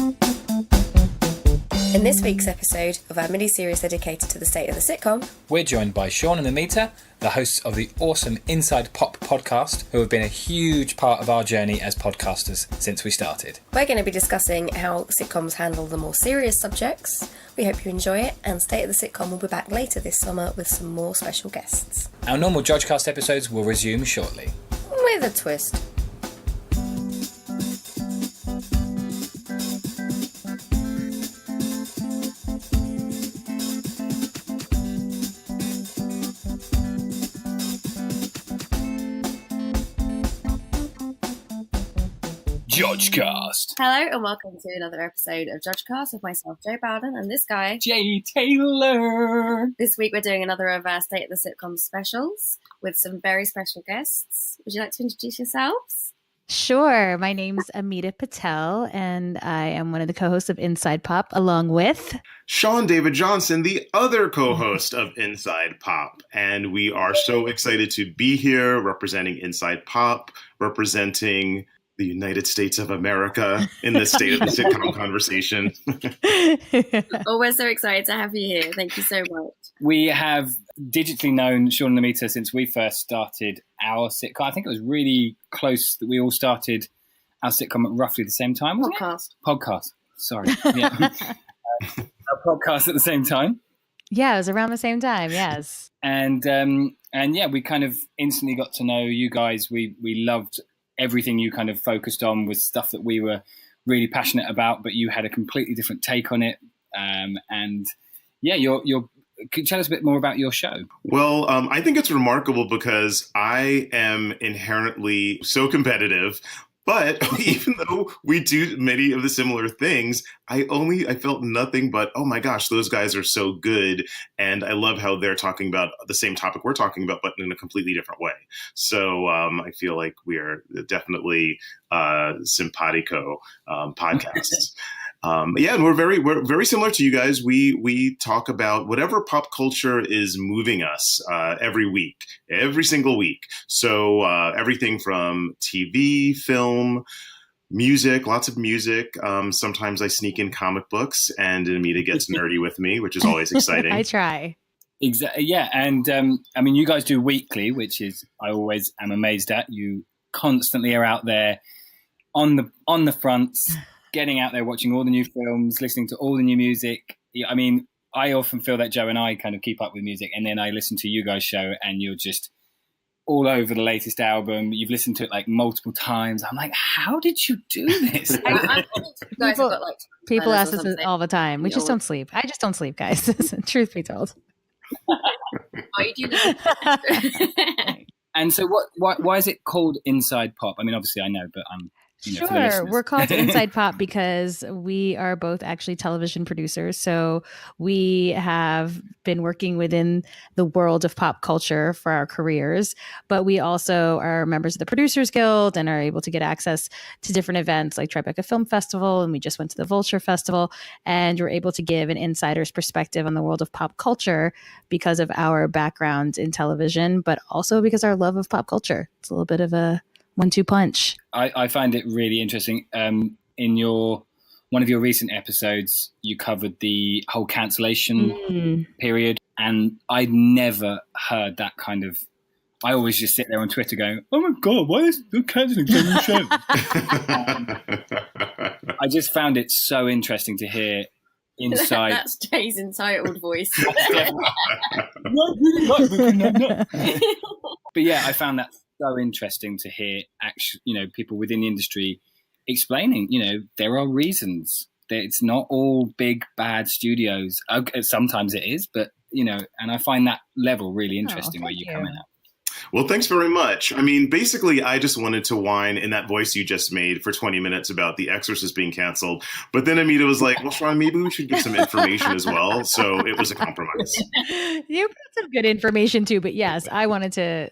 In this week's episode of our miniseries dedicated to the state of the sitcom, we're joined by Sean and Amita, the hosts of the awesome Inside Pop podcast, who have been a huge part of our journey as podcasters since we started. We're going to be discussing how sitcoms handle the more serious subjects. We hope you enjoy it, and State of the Sitcom will be back later this summer with some more special guests. Our normal Judgecast episodes will resume shortly. With a twist. Judgecast. Hello and welcome to another episode of Judgecast with myself, Joe Bowden, and this guy, Jay Taylor. This week we're doing another of our State of the Sitcom specials with some very special guests. Would you like to introduce yourselves? Sure. My name's Amita Patel, and I am one of the co-hosts of Inside Pop, along with Sean David Johnson, the other co-host of Inside Pop. And we are so excited to be here representing Inside Pop, representing the United States of America in this State of the Sitcom conversation. Oh, we're so excited to have you here. Thank you so much. We have digitally known Sean and Amita since we first started our sitcom. I think it was really close that we all started our sitcom at roughly the same time. Podcast. Sorry. Yeah. Our podcast at the same time. Yeah, it was around the same time. Yes. And yeah, we kind of instantly got to know you guys. We loved everything you kind of focused on was stuff that we were really passionate about, but you had a completely different take on it. And yeah, could you tell us a bit more about your show? Well, I think it's remarkable because I am inherently so competitive, but even though we do many of the similar things, I felt nothing but, oh my gosh, those guys are so good. And I love how they're talking about the same topic we're talking about, but in a completely different way. So I feel like we are definitely simpatico podcasts. Yeah, and we're very similar to you guys. We talk about whatever pop culture is moving us every single week. So everything from TV, film, music, lots of music. Sometimes I sneak in comic books, and Amita gets nerdy with me, which is always exciting. I try. Exactly. Yeah, and I mean, you guys do weekly, which is I always am amazed at. You constantly are out there on the fronts. Getting out there, watching all the new films, listening to all the new music. I mean, I often feel that Joe and I kind of keep up with music, and then I listen to you guys' show, and you're just all over the latest album. You've listened to it like multiple times. I'm like, how did you do this? People ask us all the time. We just don't sleep. I just don't sleep, guys. Truth be told. You do. And so, why is it called Inside Pop? I mean, obviously, I know, but Sure. We're called Inside Pop because we are both actually television producers. So we have been working within the world of pop culture for our careers, but we also are members of the Producers Guild and are able to get access to different events like Tribeca Film Festival. And we just went to the Vulture Festival, and we're able to give an insider's perspective on the world of pop culture because of our background in television, but also because our love of pop culture. It's a little bit of a 1-2 punch. I find it really interesting. In one of your recent episodes, you covered the whole cancellation period, and I'd never heard that kind of. I always just sit there on Twitter going, "Oh my god, why is they cancelling so many shows?" I just found it so interesting to hear inside. That's Jay's entitled voice. But yeah, I found that so interesting to hear people within the industry explaining, there are reasons that it's not all big bad studios. Okay, sometimes it is, but and I find that level really interesting where you come in at. Well, thanks very much. I mean, basically, I just wanted to whine in that voice you just made for 20 minutes about The Exorcist being canceled. But then Amita was like, well, Sean, maybe we should give some information as well. So it was a compromise. You put some good information too. But yes, I wanted to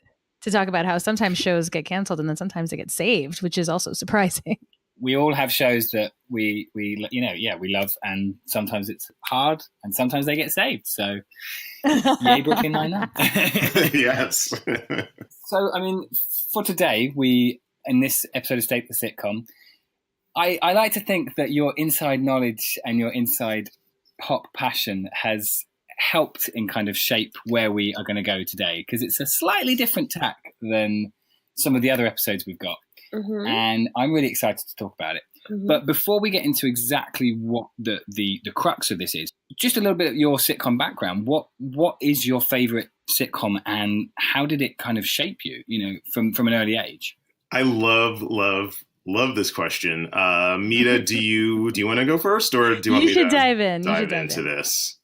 talk about how sometimes shows get canceled and then sometimes they get saved, which is also surprising. We all have shows that we love, and sometimes it's hard and sometimes they get saved. So yay, Brooklyn Nine-Nine. Yes. So, I mean, for today, in this episode of State the Sitcom, I like to think that your inside knowledge and your inside pop passion has helped in kind of shape where we are going to go today, because it's a slightly different tack than some of the other episodes we've got. Mm-hmm. And I'm really excited to talk about it. Mm-hmm. But before we get into exactly what the crux of this is, just a little bit of your sitcom background. What is your favorite sitcom, and how did it kind of shape you, from an early age? I love this question. Mita, do you want to go first, or do you want me to dive in? Dive into this.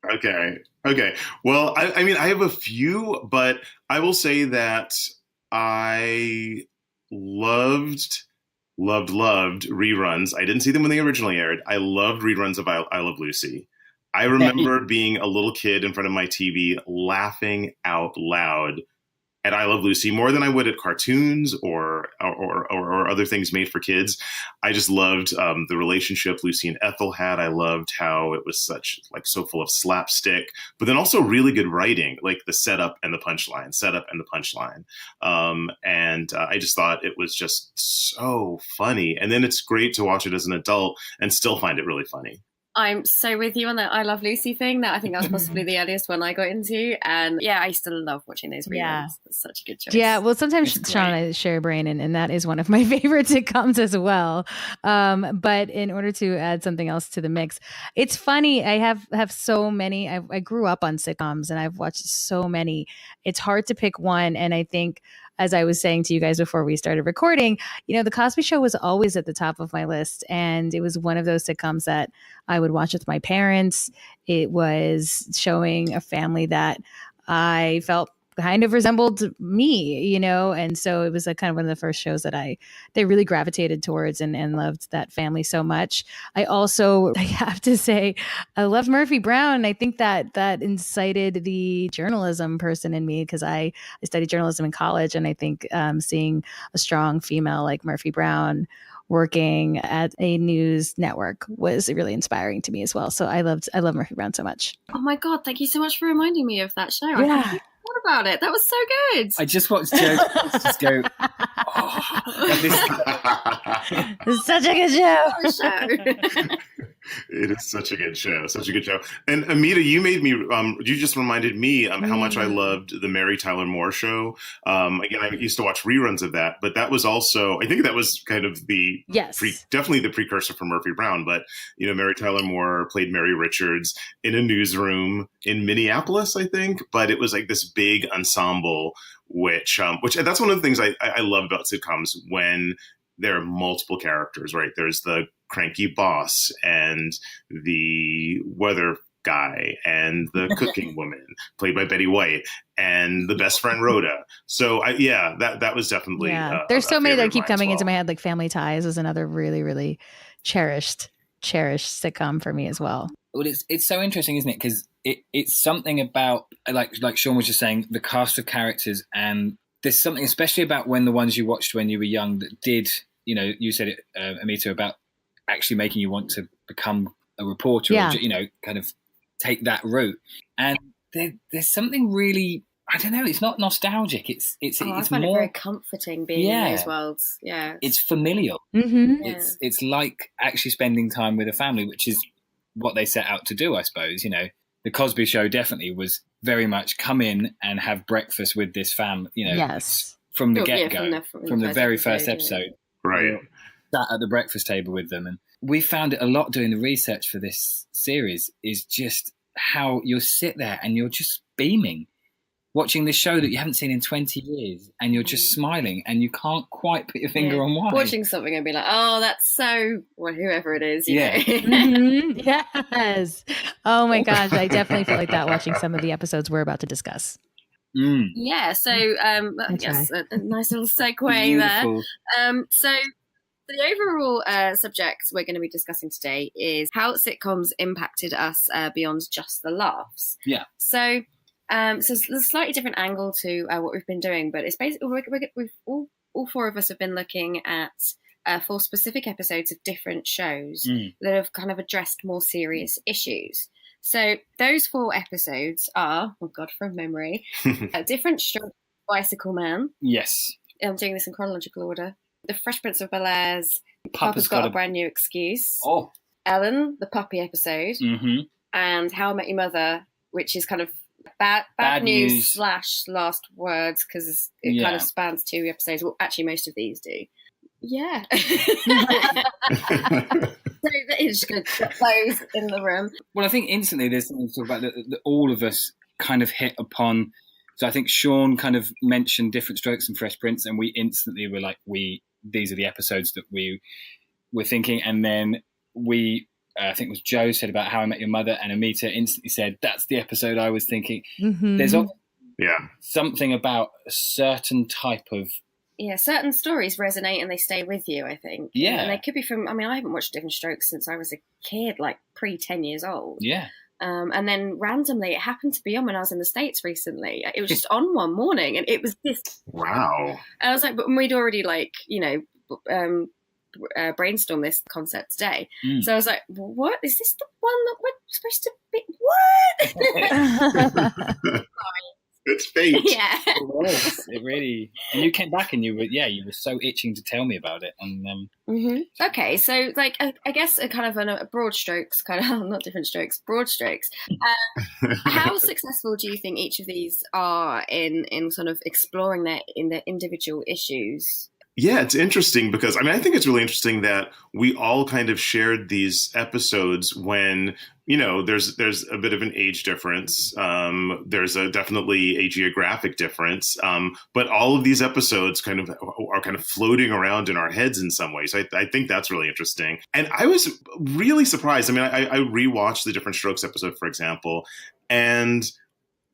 Okay. Well, I mean, I have a few, but I will say that I loved reruns. I didn't see them when they originally aired. I loved reruns of I Love Lucy. I remember being a little kid in front of my TV laughing out loud at I Love Lucy more than I would at cartoons or other things made for kids. I just loved the relationship Lucy and Ethel had. I loved how it was so full of slapstick, but then also really good writing, like the setup and the punchline. And I just thought it was just so funny. And then it's great to watch it as an adult and still find it really funny. I'm so with you on that I Love Lucy thing. I think that was possibly the earliest one I got into. And yeah, I still love watching those reruns. Yeah. That's such a good choice. Yeah, well, sometimes Sean and I share a brain, and that is one of my favorite sitcoms as well. But in order to add something else to the mix, it's funny. I have so many. I grew up on sitcoms, and I've watched so many. It's hard to pick one. And I think, as I was saying to you guys before we started recording, The Cosby Show was always at the top of my list. And it was one of those sitcoms that I would watch with my parents. It was showing a family that I felt kind of resembled me, and so it was kind of one of the first shows that they really gravitated towards and loved that family so much. I have to say, I loved Murphy Brown. I think that incited the journalism person in me, because I studied journalism in college, and I think seeing a strong female like Murphy Brown working at a news network was really inspiring to me as well. So I love Murphy Brown so much. Oh my God, thank you so much for reminding me of that show. Yeah. I forgot about it. That was so good. I just watched Joe just go, It's such a good show. It is such a good show. And Amita, you just reminded me how much I loved the Mary Tyler Moore Show. Again, I used to watch reruns of that, but that was also, I think that was kind of definitely the precursor for Murphy Brown. But, Mary Tyler Moore played Mary Richards in a newsroom in Minneapolis, I think. But it was like this big ensemble, which that's one of the things I love about sitcoms, when there are multiple characters, right? There's the cranky boss and the weather guy and the cooking woman played by Betty White and the best friend Rhoda. So that was definitely there's so many that keep coming into my head. Like Family Ties was another really, really cherished sitcom for me as well. Well, it's so interesting, isn't it? Because it's something about, like Sean was just saying, the cast of characters, and there's something especially about when the ones you watched when you were young that did, you said it, Amita, about actually making you want to become a reporter, or, kind of take that route. And there's something really, I don't know, it's not nostalgic. It's I find it very comforting being in those worlds. Yeah. It's familial. Mm-hmm. Yeah. It's like actually spending time with a family, which is what they set out to do, I suppose. The Cosby Show definitely was very much come in and have breakfast with this family, yes, from the get-go, from the very first episode. Right. Sat at the breakfast table with them. And we found it a lot doing the research for this series, is just how you'll sit there and you're just beaming, watching this show that you haven't seen in 20 years, and you're just smiling, and you can't quite put your finger on why. Watching something and be like, oh, that's so, whoever it is. Mm-hmm. Yes. Oh my gosh, I definitely feel like that watching some of the episodes we're about to discuss. Mm. Yeah, so yes, a nice little segue there. So the overall subject we're going to be discussing today is how sitcoms impacted us beyond just the laughs. Yeah. So there's a slightly different angle to what we've been doing, but it's basically we've all four of us have been looking at 4 specific episodes of different shows that have kind of addressed more serious issues. So those 4 episodes are, oh God, from memory, Diff'rent, Bicycle Man. Yes. I'm doing this in chronological order. The Fresh Prince of Bel-Air's Papa's Got a Brand New Excuse. Oh. Ellen, the puppy episode. Mm-hmm. And How I Met Your Mother, which is kind of bad news / last words, because it kind of spans 2 episodes. Well, actually, most of these do. Yeah. So it's just going to put those in the room. Well, I think instantly there's something to talk about that all of us kind of hit upon. So I think Sean kind of mentioned Diff'rent Strokes and Fresh Prince, and we instantly were like, these are the episodes that we were thinking. And then I think it was Joe said about How I Met Your Mother, and Amita instantly said, that's the episode I was thinking. Mm-hmm. There's something about a certain type of... Yeah, certain stories resonate and they stay with you, I think. Yeah. And they could be from... I mean, I haven't watched Diff'rent Strokes since I was a kid, like pre-10 years old. Yeah. And then randomly, it happened to be on when I was in the States recently. It was just on one morning, and it was this... Wow. And I was like, but we'd already, like, you know... brainstorm this concept today. So I was like, what is this, the one that we're supposed to be? What? It's fate. Yeah. It really. And you came back and you were so itching to tell me about it. And Okay, so like I guess a kind of a broad strokes, kind of not different strokes, broad strokes. How successful do you think each of these are in sort of exploring their individual issues? Yeah, it's interesting because, I mean, I think it's really interesting that we all kind of shared these episodes when, you know, there's a bit of an age difference. There's definitely a geographic difference. But all of these episodes kind of are kind of floating around in our heads in some ways. I think that's really interesting. And I was really surprised. I mean, I rewatched the Diff'rent Strokes episode, for example, and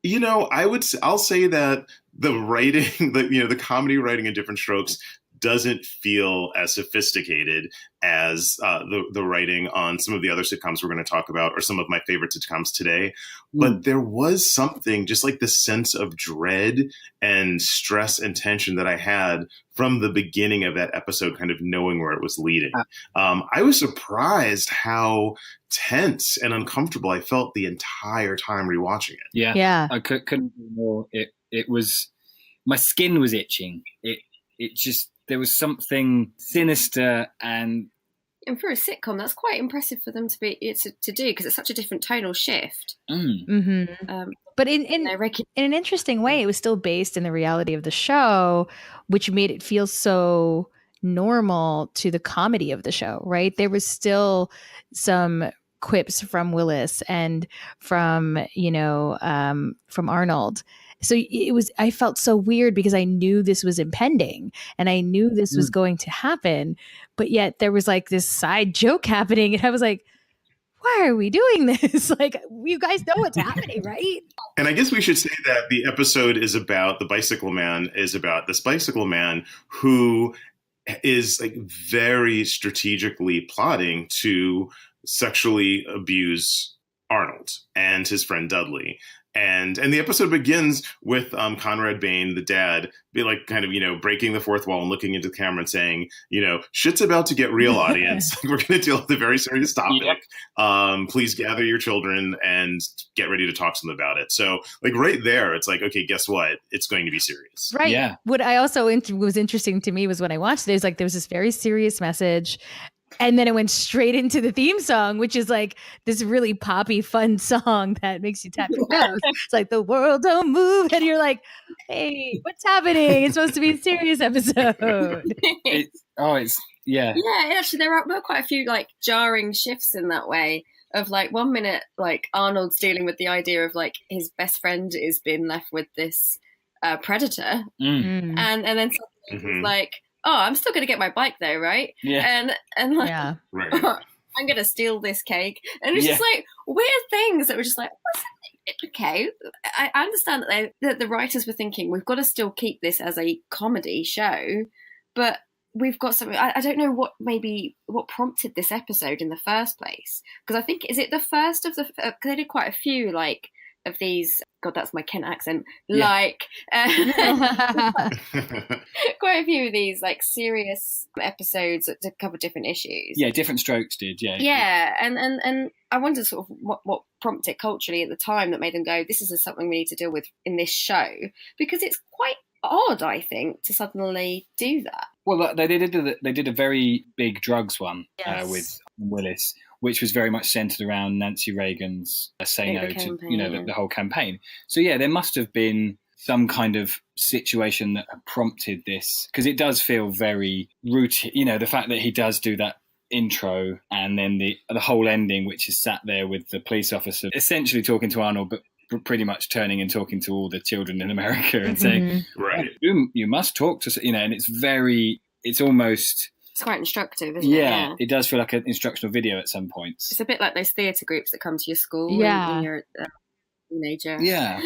you know, I'll say that the writing, the comedy writing in Diff'rent Strokes doesn't feel as sophisticated as the writing on some of the other sitcoms we're going to talk about, or some of my favorite sitcoms today. But there was something, just like the sense of dread and stress and tension that I had from the beginning of that episode, kind of knowing where it was leading. I was surprised how tense and uncomfortable I felt the entire time rewatching it. Yeah. I couldn't agree more. It was, my skin was itching. It just, there was something sinister and for a sitcom, that's quite impressive for them to do, because it's such a different tonal shift. But in an interesting way, it was still based in the reality of the show, which made it feel so normal to the comedy of the show, right? There was still some quips from Willis and from Arnold. So I felt so weird because I knew this was impending and I knew this was going to happen, but yet there was like this side joke happening. And I was like, why are we doing this? Like, you guys know what's happening, right? And I guess we should say that the episode is about this bicycle man who is like very strategically plotting to sexually abuse Arnold and his friend Dudley. And the episode begins with Conrad Bain, the dad, be like kind of, you know, breaking the fourth wall and looking into the camera and saying, you know, shit's about to get real, audience. We're going to deal with a very serious topic. Yep. Please gather your children and get ready to talk to them about it. So like right there, it's like, okay, guess what? It's going to be serious. Right. Yeah. What I also was interesting to me was when I watched it, there was this very serious message. And then it went straight into the theme song, which is like this really poppy, fun song that makes you tap your toes. It's like, the world don't move. And you're like, hey, what's happening? It's supposed to be a serious episode. Yeah, actually, there were quite a few like jarring shifts in that way. Of like 1 minute, like Arnold's dealing with the idea of like his best friend is being left with this predator. And then suddenly he's like, oh, I'm still going to get my bike though, right? Yeah. And like, Right. I'm going to steal this cake. And it's just like weird things that were just like, okay. I understand that the writers were thinking, we've got to still keep this as a comedy show, but we've got something. I don't know what prompted this episode in the first place. Because I think, is it the first of the, because they did quite a few like of these, God, that's my Kent accent, quite a few of these like serious episodes to cover different issues. Yeah, Diff'rent Strokes did, Yeah, and I wonder sort of what prompted culturally at the time that made them go, this is something we need to deal with in this show, because it's quite odd, I think, to suddenly do that. Well, they did a very big drugs one Yes. with Willis, which was very much centered around Nancy Reagan's say no to the whole campaign. So yeah, there must have been some kind of situation that prompted this, because it does feel very routine. The fact that he does do that intro and then the whole ending, which is sat there with the police officer essentially talking to Arnold, but pretty much turning and talking to all the children in America and saying, right, you must talk to, and it's quite instructive, isn't it? Yeah, it does feel like an instructional video at some points. It's a bit like those theatre groups that come to your school when you're a teenager. Yeah.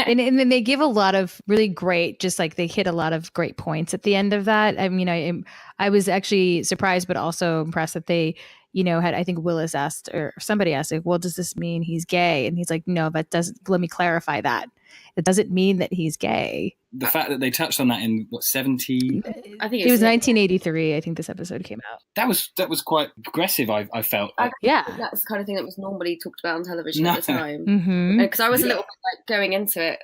And then they give a lot of really great, just like they hit a lot of great points at the end of that. I mean, I was actually surprised, but also impressed that they, had, I think Willis asked, or somebody asked, like, well, does this mean he's gay? And he's like, no, that doesn't, let me clarify that. It doesn't mean that he's gay. The fact that they touched on that in 70? I think it was 1983. I think this episode came out. That was quite progressive. I felt. That's the kind of thing that was normally talked about on television at the time. Because I was a little bit like going into it.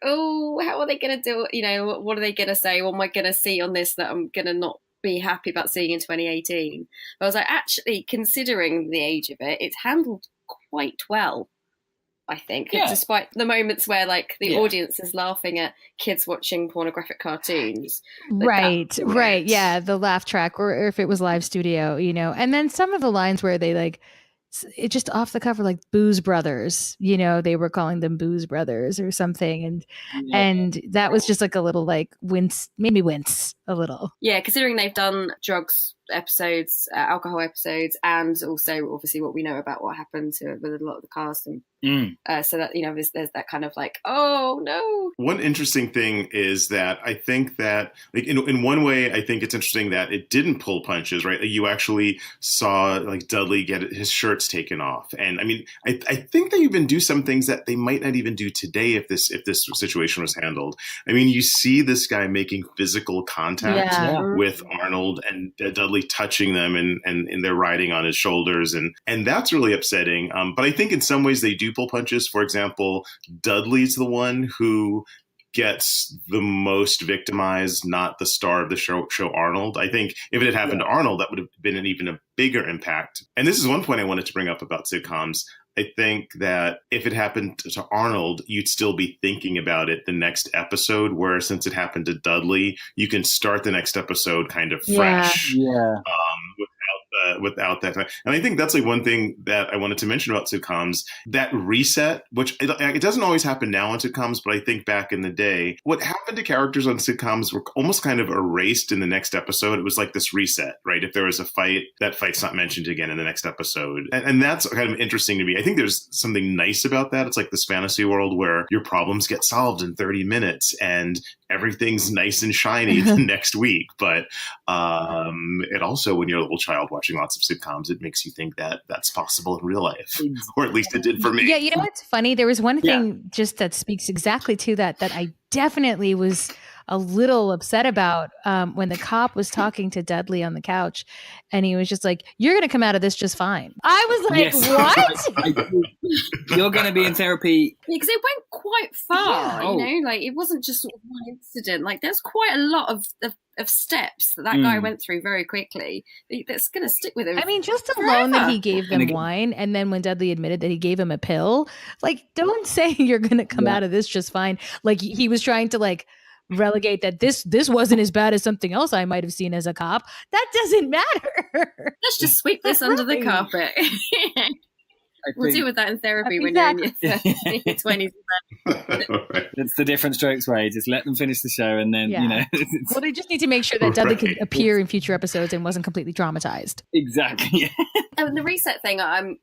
Oh, how are they going to do it? What are they going to say? What am I going to see on this that I'm going to not be happy about seeing in 2018? I was like, actually, considering the age of it, it's handled quite well. I think, despite the moments where like the audience is laughing at kids watching pornographic cartoons. Right. Yeah. The laugh track, or if it was live studio, and then some of the lines where they like, it just off the cover, like Booze Brothers, they were calling them Booze Brothers or something. And that was just like a little like made me wince a little. Yeah. Considering they've done drugs episodes, alcohol episodes, and also obviously what we know about what happened with a lot of the cast, and so that there's that kind of like, oh no. One interesting thing is that I think that like in one way I think it's interesting that it didn't pull punches, right? You actually saw like Dudley get his shirts taken off, and I mean I think they even do some things that they might not even do today if this situation was handled. I mean, you see this guy making physical contact with Arnold, and Dudley touching them, and they're riding on his shoulders, and that's really upsetting. But I think in some ways they do pull punches. For example, Dudley's the one who gets the most victimized, not the star of the show Arnold. I think if it had happened to Arnold, that would have been an even a bigger impact. And this is one point I wanted to bring up about sitcoms. I think that if it happened to Arnold, you'd still be thinking about it the next episode, where since it happened to Dudley, you can start the next episode kind of fresh. Without that time. And I think that's like one thing that I wanted to mention about sitcoms, that reset, which it doesn't always happen now on sitcoms, but I think back in the day, what happened to characters on sitcoms were almost kind of erased in the next episode. It was like this reset, right? If there was a fight, that fight's not mentioned again in the next episode. And that's kind of interesting to me. I think there's something nice about that. It's like this fantasy world where your problems get solved in 30 minutes and everything's nice and shiny the next week. But it also, when you're a little child watching lots of sitcoms, it makes you think that that's possible in real life, or at least it did for me. Yeah, you know what's funny? There was one thing just that speaks exactly to that I definitely was a little upset about when the cop was talking to Dudley on the couch, and he was just like, "You're going to come out of this just fine." I was like, "What? You're going to be in therapy?" Because it went quite far, like it wasn't just sort of one incident. Like there's quite a lot of steps that guy went through very quickly. That's going to stick with him. I mean, just alone that he gave them wine, and then when Dudley admitted that he gave him a pill, like, don't say you're going to come out of this just fine. Like he was trying to like relegate that this wasn't as bad as something else I might have seen as a cop. That doesn't matter. Let's just sweep this under the carpet. We'll deal with that in therapy when you're in your 20s. It's the Diff'rent Strokes way. Just let them finish the show, and then Well, they just need to make sure that Dudley could appear in future episodes and wasn't completely traumatized. Exactly. And the reset thing, I'm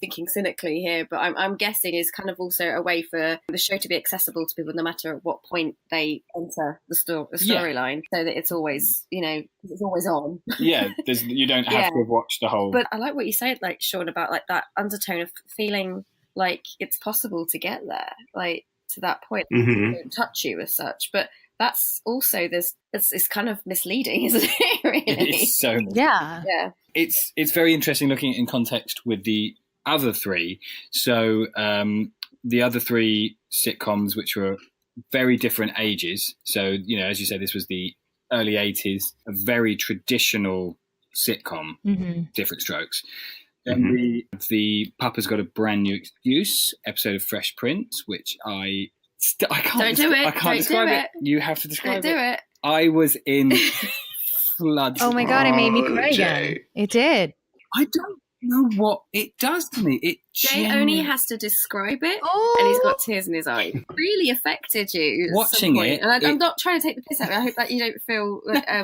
thinking cynically here, but I'm guessing is kind of also a way for the show to be accessible to people no matter at what point they enter the storyline, so that it's always, it's always on. Yeah, you don't have to watch the whole. But I like what you said, like Sean, about like that undertone of feeling like it's possible to get there, like to that point. It won't touch you as such, but that's also it's kind of misleading, isn't it? Really, it's so yeah. It's very interesting looking in context with the other three. So the other three sitcoms, which were very different ages. So as you said, this was the early 80s, a very traditional sitcom, Diff'rent Strokes. Then the Papa's Got a Brand New Excuse episode of Fresh Prince, which I can't describe it. You have to describe it. Don't do it. I was in floods. Oh my God, it made me cry again. It did. I don't know what it does to me. Jay only has to describe it, and he's got tears in his eyes. It really affected you watching it, and I'm not trying to take the piss out of it. I hope that you don't feel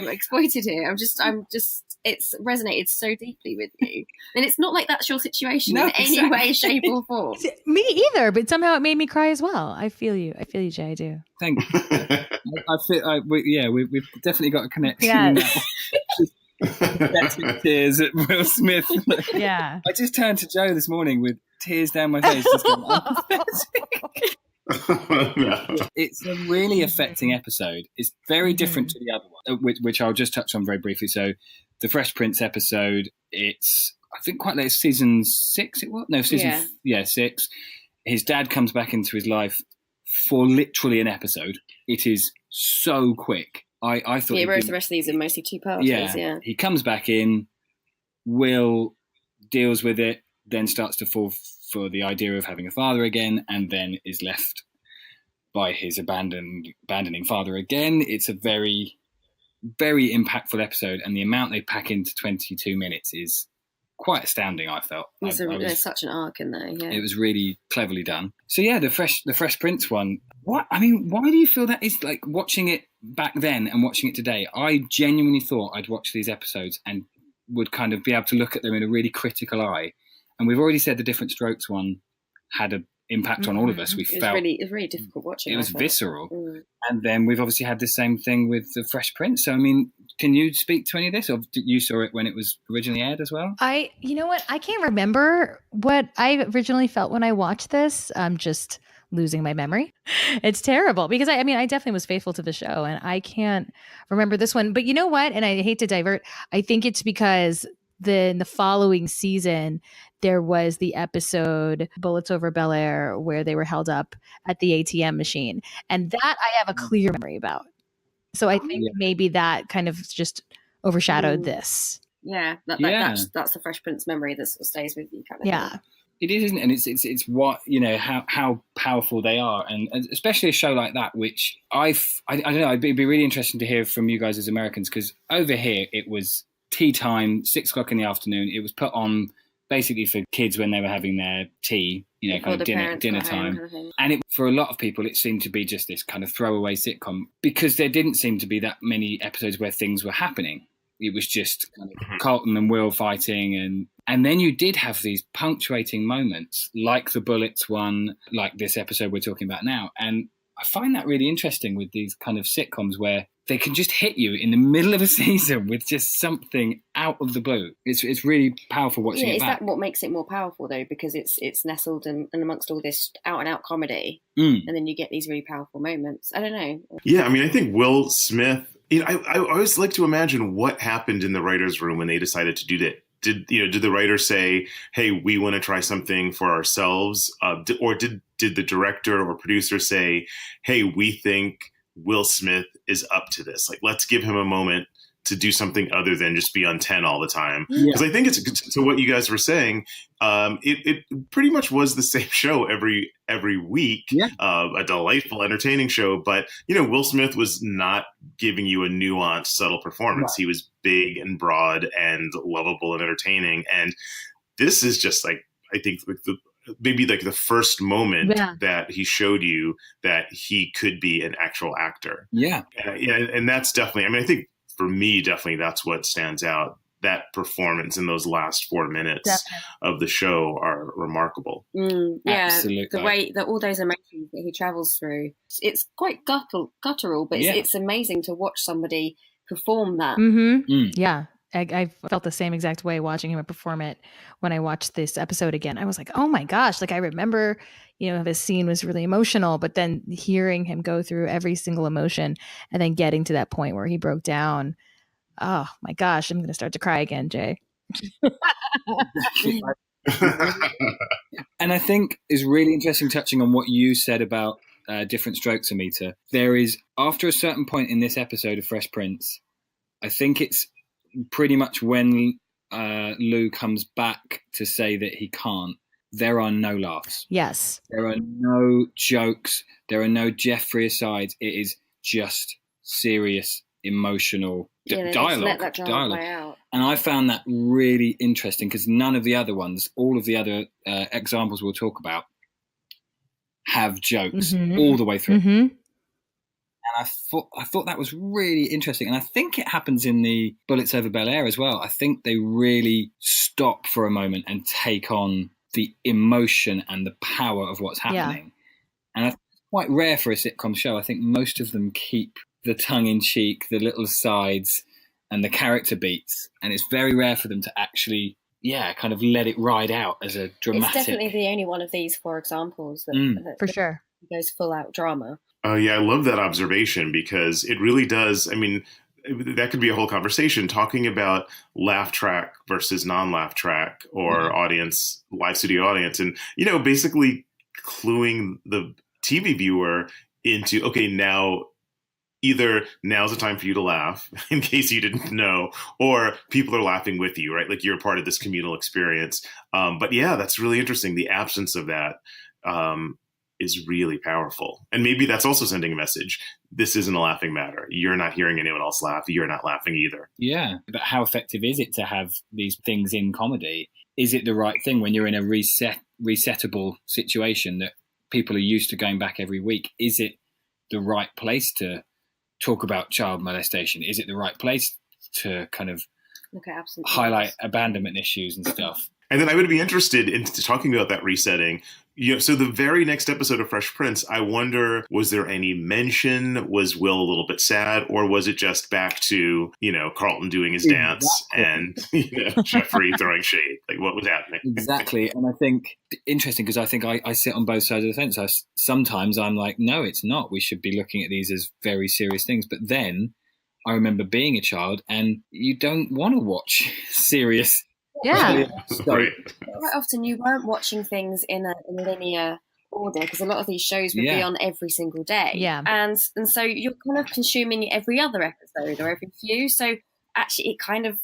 exploited here. I'm just. It's resonated so deeply with you, and it's not like that's your situation in any way, shape, or form. Me either, but somehow it made me cry as well. I feel you, Jay. I do. Thank you. We've definitely got a connection. Yeah. Tears at Will Smith. Yeah. I just turned to Joe this morning with tears down my face. Just going, It's a really affecting episode. It's very different to the other one, which I'll just touch on very briefly. So the Fresh Prince episode, it's, I think, quite late, season 6 it was? No, season 6. His dad comes back into his life for literally an episode. It is so quick. I thought whereas the rest of these are mostly 2 parts. Yeah, he comes back in, Will deals with it, then starts to fall for the idea of having a father again, and then is left by his abandoning father again. It's a very, very impactful episode, and the amount they pack into 22 minutes is quite astounding. I felt there's such an arc in there. Yeah, it was really cleverly done. So yeah, the Fresh Prince one. Why do you feel that is, like, watching it back then and watching it today? I genuinely thought I'd watch these episodes and would kind of be able to look at them in a really critical eye. And we've already said the Diff'rent Strokes one had an impact on all of us. It was really difficult watching. It was visceral. And then we've obviously had the same thing with the Fresh Prince. So, I mean, can you speak to any of this, or you saw it when it was originally aired as well? You know what? I can't remember what I originally felt when I watched this. I'm just losing my memory. It's terrible because I definitely was faithful to the show, and I can't remember this one. But you know what? And I hate to divert. I think it's because in the following season, there was the episode Bullets Over Bel Air where they were held up at the ATM machine. And that I have a clear memory about. So I think maybe that kind of just overshadowed this. Yeah, that's the Fresh Prince memory that sort of stays with you. Kind of thing. It is, isn't it? And it's what, how powerful they are, and especially a show like that, which I don't know, it'd be really interesting to hear from you guys as Americans, because over here it was tea time, 6:00 in the afternoon. It was put on basically for kids when they were having their tea, kind of dinner time. Kind of thing. And for a lot of people, it seemed to be just this kind of throwaway sitcom, because there didn't seem to be that many episodes where things were happening. It was just kind of Carlton and Will fighting, and then you did have these punctuating moments, like the Bullets one, like this episode we're talking about now. And I find that really interesting with these kind of sitcoms where they can just hit you in the middle of a season with just something out of the blue. It's really powerful watching it back. Is that what makes it more powerful, though? Because it's nestled in amongst all this out-and-out comedy, and then you get these really powerful moments. I don't know. Yeah, I think Will Smith, I always like to imagine what happened in the writer's room when they decided to do that. Did the writer say, "Hey, we want to try something for ourselves," or did the director or producer say, "Hey, we think Will Smith is up to this. Like, let's give him a moment to do something other than just be on 10 all the time." Because I think it's to what you guys were saying. It pretty much was the same show every week. A delightful, entertaining show. But Will Smith was not giving you a nuanced, subtle performance. Right. He was big and broad and lovable and entertaining. And this is just like, I think, maybe like the first moment that he showed you that he could be an actual actor. And that's definitely, I think for me, definitely that's what stands out. That performance in those last 4 minutes of the show are remarkable. Absolutely. The way that all those emotions that he travels through, it's quite guttural, but it's amazing to watch somebody perform that. Yeah. I felt the same exact way watching him perform it when I watched this episode again. I was like, oh my gosh, like I remember, this scene was really emotional, but then hearing him go through every single emotion and then getting to that point where he broke down. Oh my gosh, I'm going to start to cry again, Jay. And I think it's really interesting touching on what you said about Diff'rent Strokes, Amita. There is, after a certain point in this episode of Fresh Prince, I think it's pretty much when Lou comes back to say that he can't, there are no laughs. Yes. There are no jokes. There are no Jeffrey asides. It is just serious, emotional dialogue. And I found that really interesting because none of the other ones, all of the other examples we'll talk about, have jokes all the way through. And I thought that was really interesting. And I think it happens in the Bullets Over Bel Air as well. I think they really stop for a moment and take on the emotion and the power of what's happening. And it's quite rare for a sitcom show. I think most of them keep the tongue-in-cheek, the little asides, and the character beats. And it's very rare for them to actually, kind of let it ride out as a dramatic... It's definitely the only one of these 4 examples that for sure goes full-out drama. I love that observation because it really does. I mean, that could be a whole conversation talking about laugh track versus non-laugh track or audience, live studio audience. And, basically cluing the TV viewer into, okay, now either now's the time for you to laugh in case you didn't know, or people are laughing with you, right? Like you're part of this communal experience. But that's really interesting. The absence of that is really powerful. And maybe that's also sending a message. This isn't a laughing matter. You're not hearing anyone else laugh. You're not laughing either. Yeah. But how effective is it to have these things in comedy? Is it the right thing when you're in a resettable situation that people are used to going back every week? Is it the right place to talk about child molestation? Is it the right place to kind of highlight abandonment issues and stuff? And then I would be interested in talking about that resetting. So the very next episode of Fresh Prince, I wonder, was there any mention? Was Will a little bit sad? Or was it just back to, Carlton doing his dance and Jeffrey throwing shade? Like, what was happening? Exactly. And I think, interesting, because I think I sit on both sides of the fence. Sometimes I'm like, no, it's not. We should be looking at these as very serious things. But then I remember being a child and you don't want to watch serious. Yeah. Right. Quite often you weren't watching things in a linear order because a lot of these shows would be on every single day. Yeah. And so you're kind of consuming every other episode or every few. So actually it kind of,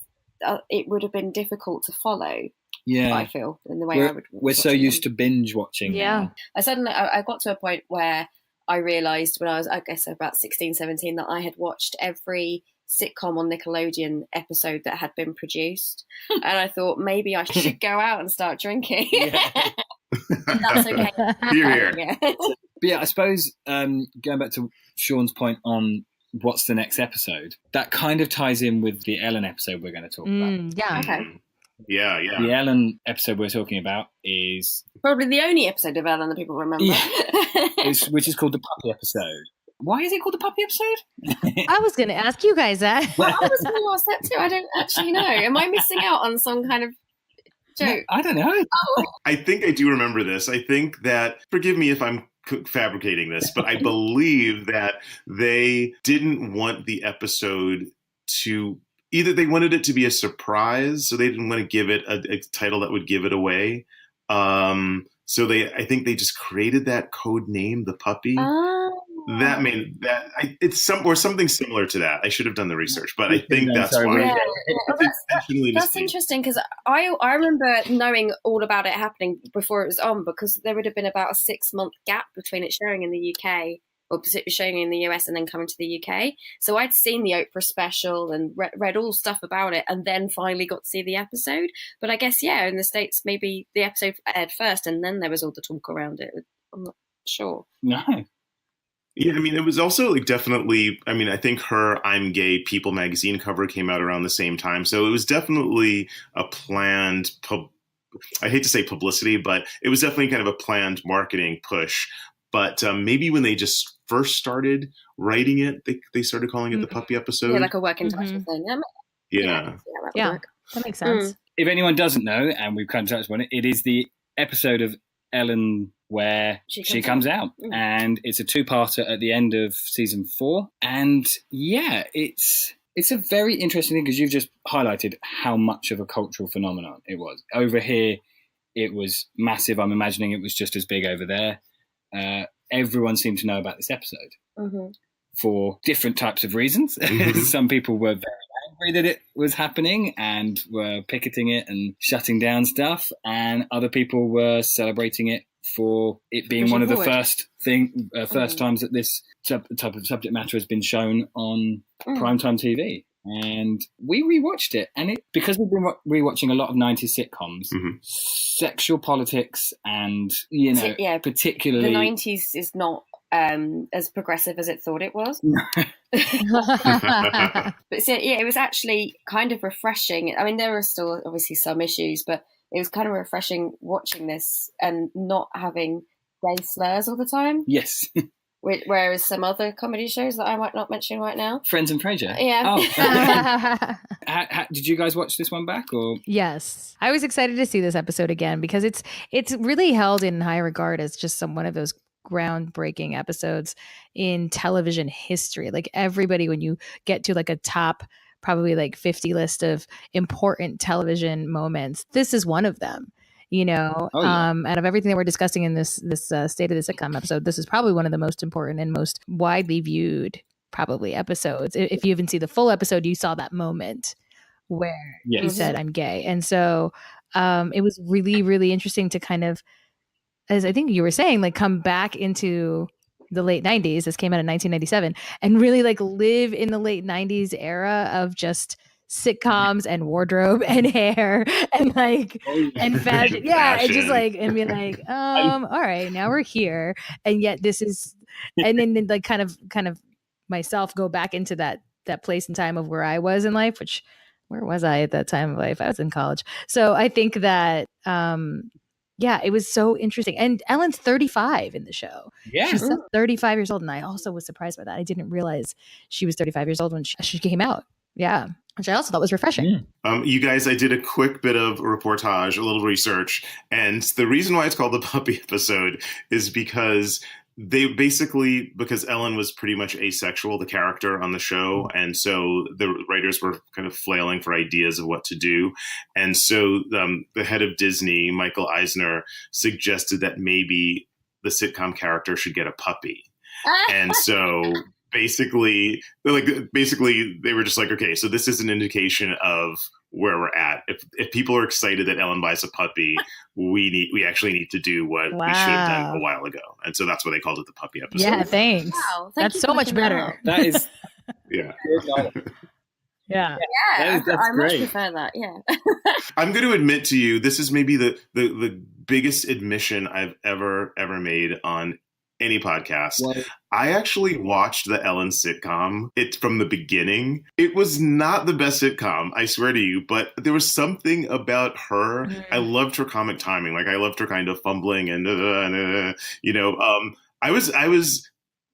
it would have been difficult to follow. Yeah. I feel in the way we're so used to binge watching. Yeah. Now. I got to a point where I realised when I was, I guess, about 16, 17, that I had watched every sitcom on Nickelodeon episode that had been produced. And I thought maybe I should go out and start drinking. That's okay. Here. But I suppose going back to Sean's point on what's the next episode, that kind of ties in with the Ellen episode we're going to talk about. Yeah. Okay. Yeah. The Ellen episode we're talking about is probably the only episode of Ellen that people remember. Which is called the puppy episode. Why is it called the puppy episode? I was going to ask you guys that. Well, I was going to ask that too. I don't actually know. Am I missing out on some kind of joke? No, I don't know. Oh. I think I do remember this. I think that, forgive me if I'm fabricating this, but I believe that they didn't want the episode to, either they wanted it to be a surprise, so they didn't want to give it a title that would give it away. So I think they just created that code name, the puppy. That made that it's something similar to that. I should have done the research, but I think that's why. Yeah. That's interesting because I remember knowing all about it happening before it was on, because there would have been about a 6-month gap between it showing in the UK or showing in the US and then coming to the UK. So I'd seen the Oprah special and read all stuff about it and then finally got to see the episode. But I guess, in the States, maybe the episode aired first and then there was all the talk around it. I'm not sure. No. Yeah, I mean, it was also definitely, I think her I'm Gay People magazine cover came out around the same time. So it was definitely a planned, I hate to say publicity, but it was definitely kind of a planned marketing push. But maybe when they just first started writing it, they started calling it the puppy episode. Yeah, like a working title thing. Yeah. That makes sense. If anyone doesn't know, and we've kind of touched on it, it is the episode of Ellen where she comes out. And it's a 2-parter at the end of season 4. And it's a very interesting thing because you've just highlighted how much of a cultural phenomenon it was. Over here, it was massive. I'm imagining it was just as big over there. everyone seemed to know about this episode for different types of reasons. Some people were very angry that it was happening and were picketing it and shutting down stuff, and other people were celebrating it for it being one of the first times that this type of subject matter has been shown on primetime TV. And we rewatched it, and because we've been rewatching a lot of 90s sitcoms, sexual politics, and particularly the 90s is not as progressive as it thought it was. But so, it was actually kind of refreshing. I mean, there were still obviously some issues, but it was kind of refreshing watching this and not having gay slurs all the time. Yes. Whereas some other comedy shows that I might not mention right now. Friends and Frasier. Yeah. Oh. Did you guys watch this one back? Or Yes. I was excited to see this episode again because it's really held in high regard as just one of those groundbreaking episodes in television history. Like everybody, when you get to like a top probably like 50 list of important television moments, this is one of them. Out of everything that we're discussing in this State of the Sitcom episode, this is probably one of the most important and most widely viewed probably episodes. If you even see the full episode, you saw that moment where he said, "I'm gay." And so it was really, really interesting to kind of, as I think you were saying, like come back into the late 90s. This came out in 1997 and really like live in the late 90s era of just sitcoms and wardrobe and hair and like and fashion. And just like and be like, all right, now we're here. And yet this is and then like kind of myself go back into that place and time of where I was in life, which where was I at that time of life? I was in college. So I think that it was so interesting. And Ellen's 35 in the show. Yeah. She's 35 years old. And I also was surprised by that. I didn't realize she was 35 years old when she came out. Yeah. Which I also thought was refreshing. You guys, I did a quick bit of reportage, a little research. And the reason why it's called the puppy episode is because because Ellen was pretty much asexual, the character on the show. And so the writers were kind of flailing for ideas of what to do. And so the head of Disney, Michael Eisner, suggested that maybe the sitcom character should get a puppy. And so basically they were just like, okay, so this is an indication of where we're at. If people are excited that Ellen buys a puppy, we actually need to do what we should have done a while ago. And so that's why they called it the puppy episode. Yeah, thanks. Wow, that's so much better. That is yeah. Yeah. That's I much great. prefer that. Yeah. I'm going to admit to you, this is maybe the biggest admission I've ever made on any podcast. What? I actually watched the Ellen sitcom from the beginning. It was not the best sitcom, I swear to you, but there was something about her. I loved her comic timing. Like I loved her kind of fumbling and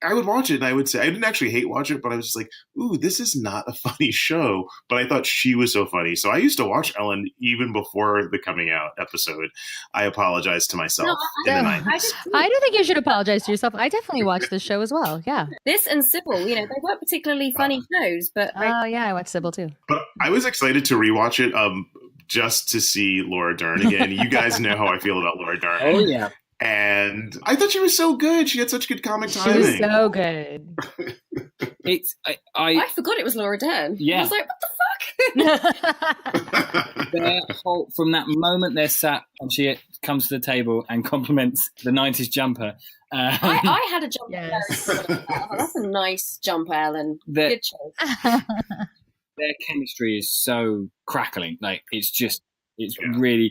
I would watch it and I would say, I didn't actually hate watch it, but I was just like, ooh, this is not a funny show. But I thought she was so funny. So I used to watch Ellen even before the coming out episode. I apologize to myself in the 90s. I don't think you should apologize to yourself. I definitely watched this show as well. Yeah. This and Sybil, they weren't particularly funny shows, but I watched Sybil too. But I was excited to rewatch it just to see Laura Dern again. You guys know how I feel about Laura Dern. Oh, yeah. And I thought she was so good. She had such good comic timing. She was so good. I forgot it was Laura Dern. Yeah. I was like, what the fuck? From that moment they're sat and she comes to the table and compliments the 90s jumper. I had a jumper. Yes. That's a nice jumper, Ellen. Good choice. Their chemistry is so crackling. Like it's really,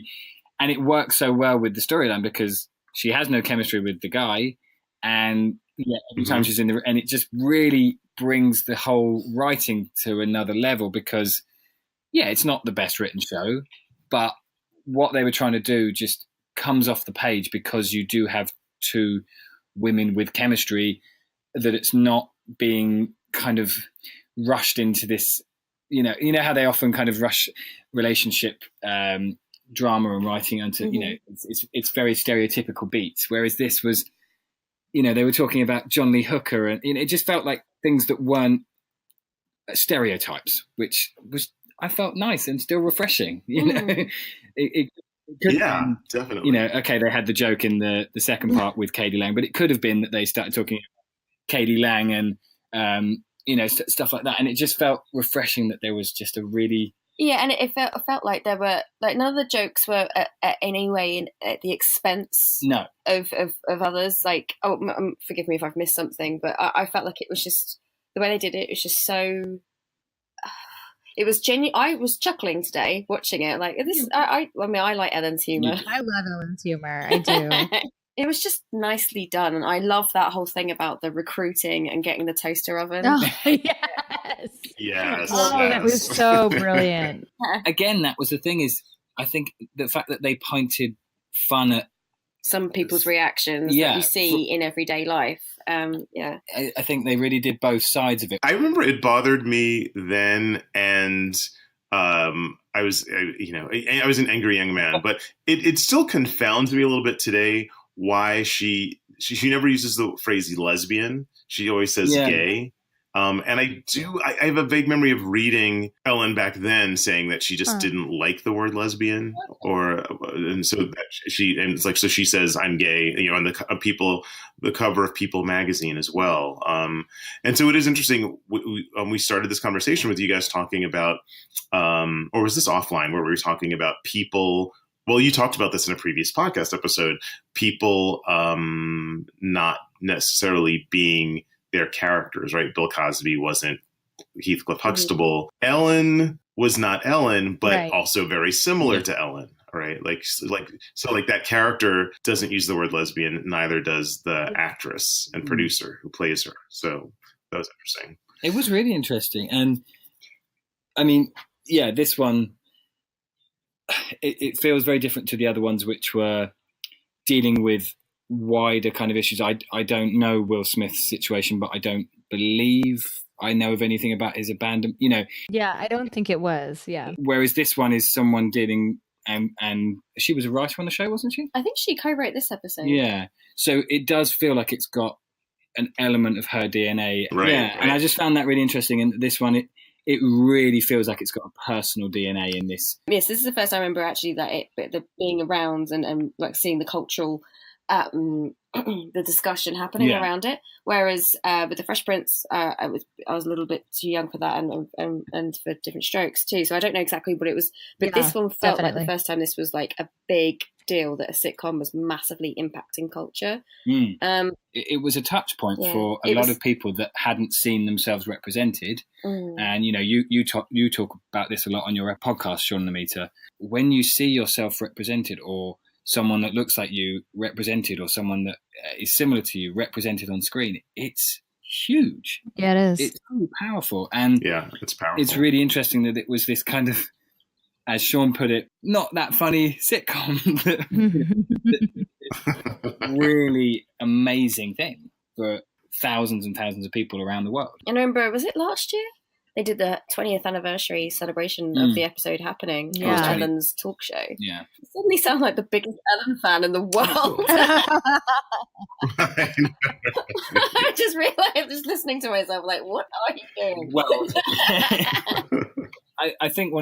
and it works so well with the storyline because she has no chemistry with the guy, and every time she's in and it just really brings the whole writing to another level because, it's not the best written show, but what they were trying to do just comes off the page because you do have two women with chemistry, that it's not being kind of rushed into this, you know how they often kind of rush relationship drama and writing onto it's very stereotypical beats, whereas this was they were talking about John Lee Hooker and it just felt like things that weren't stereotypes, which was I felt nice and still refreshing. It Yeah, definitely. You know, okay, they had the joke in the second part with Katie Lang, but it could have been that they started talking Katie Lang and you know, stuff like that, and it just felt refreshing that there was just a really and it felt like there were like none of the jokes were at any way at the expense of others. Like, forgive me if I've missed something, but I felt like it was just the way they did it. It was just so. It was genuine. I was chuckling today watching it. Like this, I mean, I like Ellen's humor. I love Ellen's humor. I do. It was just nicely done, and I love that whole thing about the recruiting and getting the toaster oven. Oh, yes. Yes. Oh, yes. that was so brilliant. Again, that was the thing is, I think the fact that they pointed fun at some people's reactions that you see in everyday life. I think they really did both sides of it. I remember it bothered me then, and I was an angry young man, but it still confounds me a little bit today why she never uses the phrase lesbian. She always says gay. And I have a vague memory of reading Ellen back then saying that she just didn't like the word lesbian, and so she says I'm gay, you know, on the cover of People magazine as well. And so it is interesting. We started this conversation with you guys talking about, or was this offline where we were talking about people? Well, you talked about this in a previous podcast episode. People not necessarily being their characters, right? Bill Cosby wasn't Heathcliff Huxtable. Mm-hmm. Ellen was not Ellen, but also very similar to Ellen, right? Like that character doesn't use the word lesbian, neither does the actress and producer who plays her. So that was interesting. It was really interesting. And I mean, this one, it feels very different to the other ones, which were dealing with wider kind of issues. I don't know Will Smith's situation, but I don't believe I know of anything about his abandonment, you know. Yeah, I don't think it was, Whereas this one is someone dealing, and she was a writer on the show, wasn't she? I think she co-wrote this episode. Yeah. So it does feel like it's got an element of her DNA. Right. And I just found that really interesting. And this one, it really feels like it's got a personal DNA in this. Yes, this is the first time I remember actually the being around and like seeing the cultural the discussion happening around it. Whereas with the Fresh Prince, I was a little bit too young for that, and for Diff'rent Strokes too. So I don't know exactly what it was, but this one felt like the first time this was like a big deal that a sitcom was massively impacting culture. It was a touch point for a lot of people that hadn't seen themselves represented. And you know, you talk about this a lot on your podcast, Sean and Amita. When you see yourself represented, or someone that looks like you represented, or someone that is similar to you represented on screen, it's huge. Yeah, it is. It's so powerful. And it's powerful. It's really interesting that it was this kind of, as Sean put it, not that funny sitcom. Really amazing thing for thousands and thousands of people around the world. And I remember, was it last year? They did the 20th anniversary celebration of the episode happening on Ellen's talk show. Yeah. You suddenly sound like the biggest Ellen fan in the world. I just realized, just listening to myself, like, what are you doing? Well, I think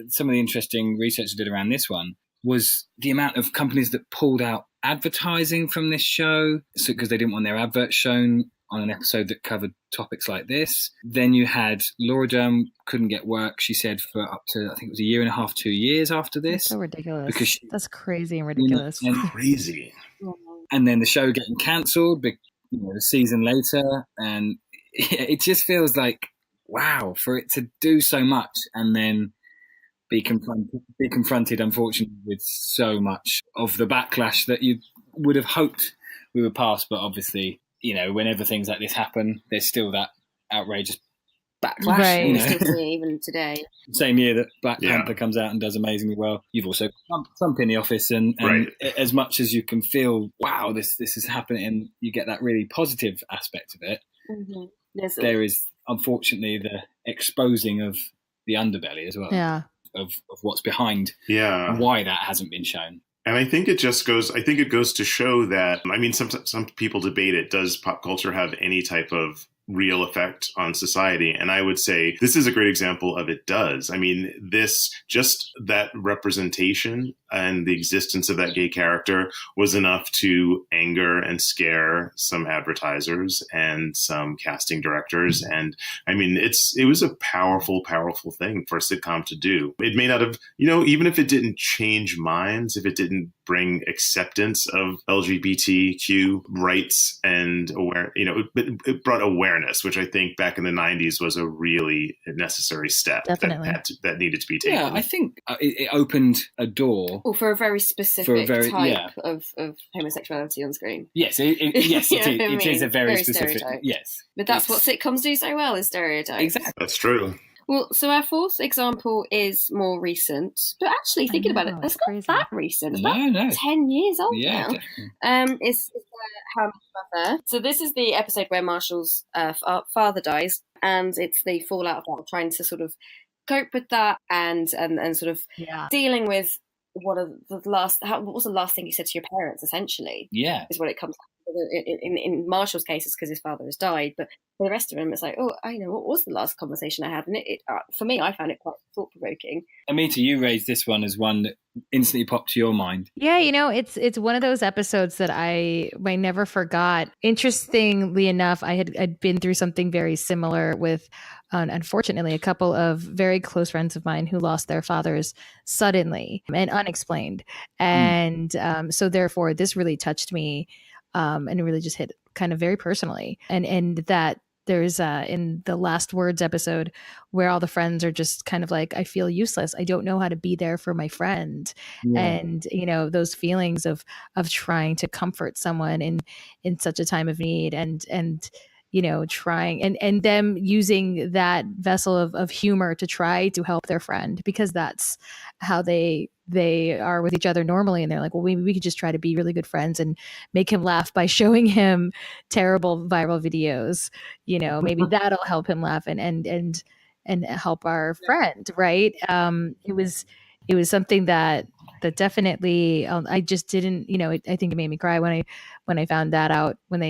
some of the interesting research I did around this one was the amount of companies that pulled out advertising from this show because they didn't want their adverts shown on an episode that covered topics like this. Then you had Laura Dern couldn't get work, she said, for up to, I think it was 1.5 to 2 years after this. That's so ridiculous. Because that's crazy and ridiculous. Crazy. And then the show getting cancelled, the season later. And it just feels like, wow, for it to do so much and then be confronted, unfortunately, with so much of the backlash that you would have hoped we would pass. But obviously, you know, whenever things like this happen, there's still that outrageous backlash. Right. You know? Still see even today. Same year that Black Panther comes out and does amazingly well. You've also Trump in the office, and as much as you can feel, wow, this is happening, and you get that really positive aspect of it. Mm-hmm. There is, unfortunately, the exposing of the underbelly as well. Yeah. Of what's behind. Yeah. Why that hasn't been shown. And I think it goes to show that, I mean, some people debate it. Does pop culture have any type of real effect on society? And I would say this is a great example of it does. I mean, that representation and the existence of that gay character was enough to anger and scare some advertisers and some casting directors. And I mean, it was a powerful, powerful thing for a sitcom to do. It may not have, even if it didn't change minds, if it didn't bring acceptance of LGBTQ rights and it brought awareness, which I think back in the 90s was a really necessary step that needed to be taken. Yeah, I think it opened a door. Or for a very specific type of homosexuality on screen. Yes, it is a very specific. Yes. But that's what sitcoms do so well, is stereotypes. Exactly. That's true. Well, so our fourth example is more recent, but actually thinking about it, it's not that recent. It's about 10 years old now. It's How I Met Your Mother. So this is the episode where Marshall's father dies, and it's the fallout of that, trying to sort of cope with that and sort of dealing with what was the last thing you said to your parents, essentially. Yeah. Is what it comes down. In Marshall's case, it's because his father has died, but for the rest of them, it's like, what was the last conversation I had? And it for me, I found it quite thought-provoking. Amita, you raised this one as one that instantly popped to your mind. Yeah, it's one of those episodes that I never forgot. Interestingly enough, I'd been through something very similar with, unfortunately, a couple of very close friends of mine who lost their fathers suddenly and unexplained. And so therefore, this really touched me. And it really just hit kind of very personally. And that there's in the Last Words episode where all the friends are just kind of like, I feel useless. I don't know how to be there for my friend. Yeah. And, those feelings of trying to comfort someone in such a time of need and trying and them using that vessel of humor to try to help their friend, because that's how they are with each other normally. And they're like, well, we could just try to be really good friends and make him laugh by showing him terrible viral videos. Maybe that'll help him laugh and help our friend. Right. It was something that definitely, I just didn't, I think it made me cry when I found that out, when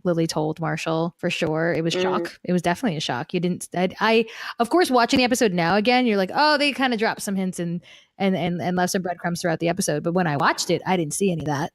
Lily told Marshall. For sure. It was shock. It was definitely a shock. I of course, watching the episode now again, you're like, oh, they kind of dropped some hints and left some breadcrumbs throughout the episode. But when I watched it, I didn't see any of that,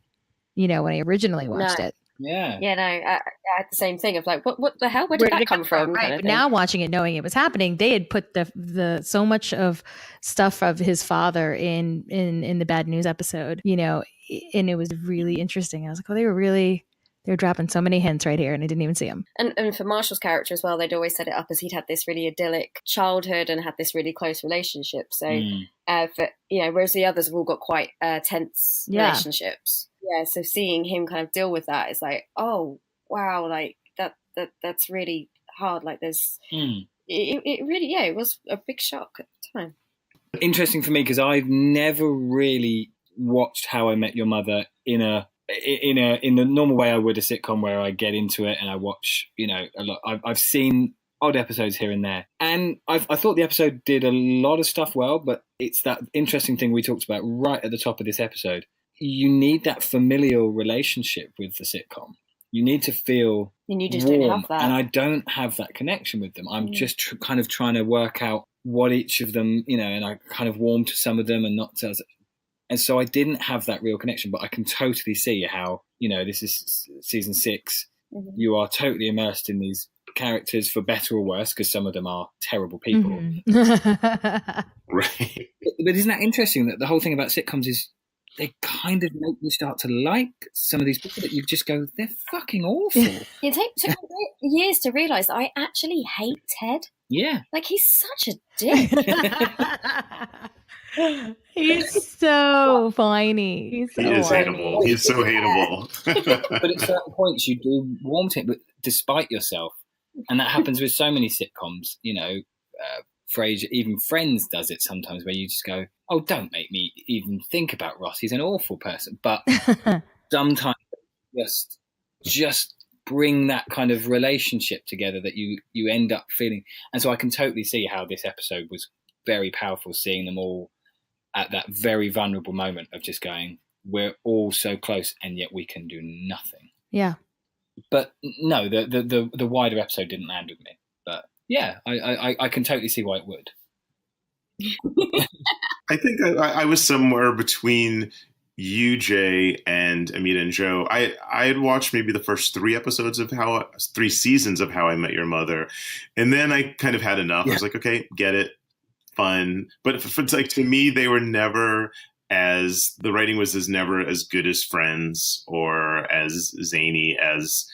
when I originally watched it. Yeah. Yeah, no, I had the same thing of like, what the hell? Where did that come from? Right. But now watching it, knowing it was happening, they had put the so much of stuff of his father in the bad news episode, and it was really interesting. I was like, oh, they're dropping so many hints right here, and I didn't even see them. And for Marshall's character as well, they'd always set it up as he'd had this really idyllic childhood and had this really close relationship. So, whereas the others have all got quite tense relationships. Yeah, so seeing him kind of deal with that is like, oh wow, like that's really hard. Like there's, it really, it was a big shock at the time. Interesting for me because I've never really watched How I Met Your Mother in the normal way I would a sitcom, where I get into it and I watch, a lot. I've seen odd episodes here and there, and I thought the episode did a lot of stuff well, but it's that interesting thing we talked about right at the top of this episode. You need that familial relationship with the sitcom. You need to feel and you just warm, don't have that. And I don't have that connection with them. I'm just kind of trying to work out what each of them, and I kind of warm to some of them and not to. And so I didn't have that real connection, but I can totally see how, this is season 6. Mm-hmm. You are totally immersed in these characters, for better or worse, because some of them are terrible people. Mm-hmm. Right. But isn't that interesting that the whole thing about sitcoms is they kind of make you start to like some of these people that you just go, they're fucking awful. It took me years to realise that I actually hate Ted. Yeah. Like, he's such a dick. He's so whiny. He's so hateable. He's so hateable. But at certain points you do warm to him, but despite yourself. And that happens with so many sitcoms, Frasier, even Friends does it sometimes, where you just go, oh, don't make me even think about Ross. He's an awful person. But sometimes just bring that kind of relationship together that you end up feeling. And so I can totally see how this episode was very powerful, seeing them all at that very vulnerable moment of just going, we're all so close and yet we can do nothing. Yeah. But no, the wider episode didn't land with me. But yeah, I can totally see why it would. I think I was somewhere between you, Jay, and Amita and Joe. I had watched maybe the first three seasons of How I Met Your Mother, and then I kind of had enough. I was like, okay, get it, fun. But it's like, to me, they were never the writing was never as good as Friends or as zany as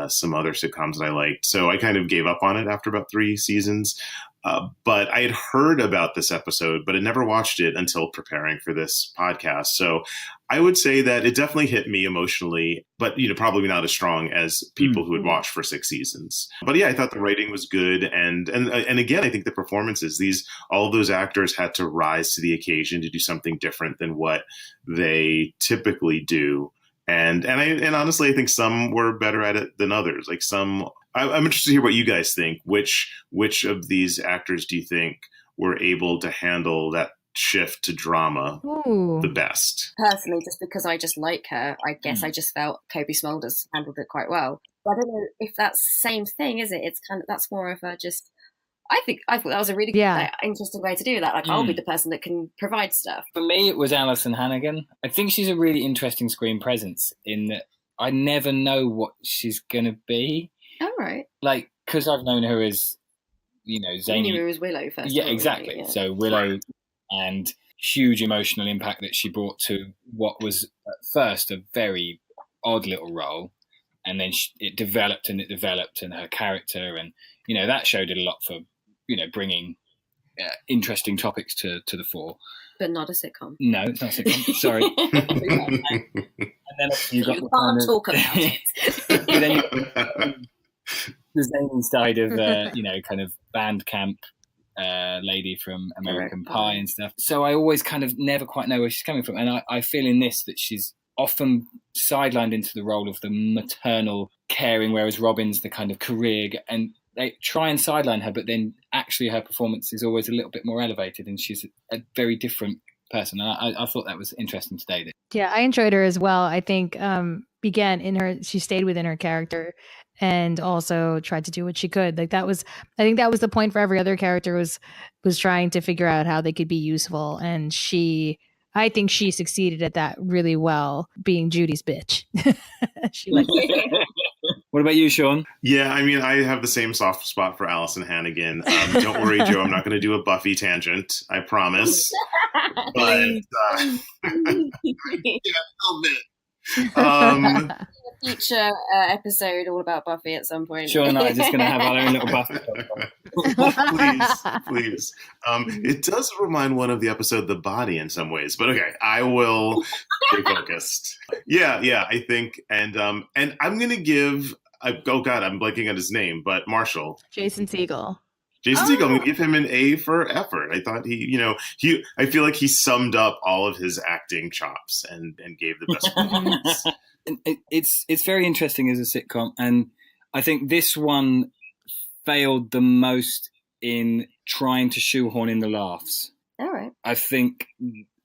some other sitcoms that I liked. So I kind of gave up on it after about 3 seasons. But I had heard about this episode, but I never watched it until preparing for this podcast. So I would say that it definitely hit me emotionally, but probably not as strong as people who had watched for 6 seasons. But yeah, I thought the writing was good, and again, I think the performances, all of those actors had to rise to the occasion to do something different than what they typically do. And honestly, I think some were better at it than others. Like some, I'm interested to hear what you guys think. Which of these actors do you think were able to handle that shift to drama the best? Personally, just because I just like her, I guess I just felt Kobe Smulders handled it quite well. But I don't know if that's the same thing, is it? It's kind of, that's more of a just. I thought that was a really interesting way to do that. Like, I'll be the person that can provide stuff. For me, it was Alison Hannigan. I think she's a really interesting screen presence in that I never know what she's going to be. Oh, right. Like, because I've known her as, zany. You knew her as Willow first. Yeah, exactly. Yeah. So Willow and huge emotional impact that she brought to what was at first a very odd little role. And then it developed and her character. And, that show did a lot for, bringing interesting topics to the fore. But not a sitcom. No, it's not a sitcom. Sorry. And then you can't talk about it. Then the zany side of, kind of band camp lady from American Pie and stuff. So I always kind of never quite know where she's coming from. And I feel in this that she's often sidelined into the role of the maternal caring, whereas Robin's the kind of career, and they try and sideline her, but then actually her performance is always a little bit more elevated, and she's a very different person. And I thought that was interesting today. Yeah, I enjoyed her as well. I think she stayed within her character and also tried to do what she could. Like I think that was the point for every other character was trying to figure out how they could be useful. And I think she succeeded at that really well, being Judy's bitch. What about you, Sean? Yeah, I mean, I have the same soft spot for Alison Hannigan. Don't worry, Joe, I'm not going to do a Buffy tangent, I promise. But future episode all about Buffy at some point. Sean and I are just going to have our own little Buffy. Please. It does remind one of the episode The Body in some ways, but okay, I will stay focused. Yeah, I think, and I'm going to give. Oh God, I'm blanking on his name, but Marshall. Jason Segel. I'm going to give him an A for effort. I thought I feel like he summed up all of his acting chops and gave the best performance. It's very interesting as a sitcom, and I think this one failed the most in trying to shoehorn in the laughs. All right. I think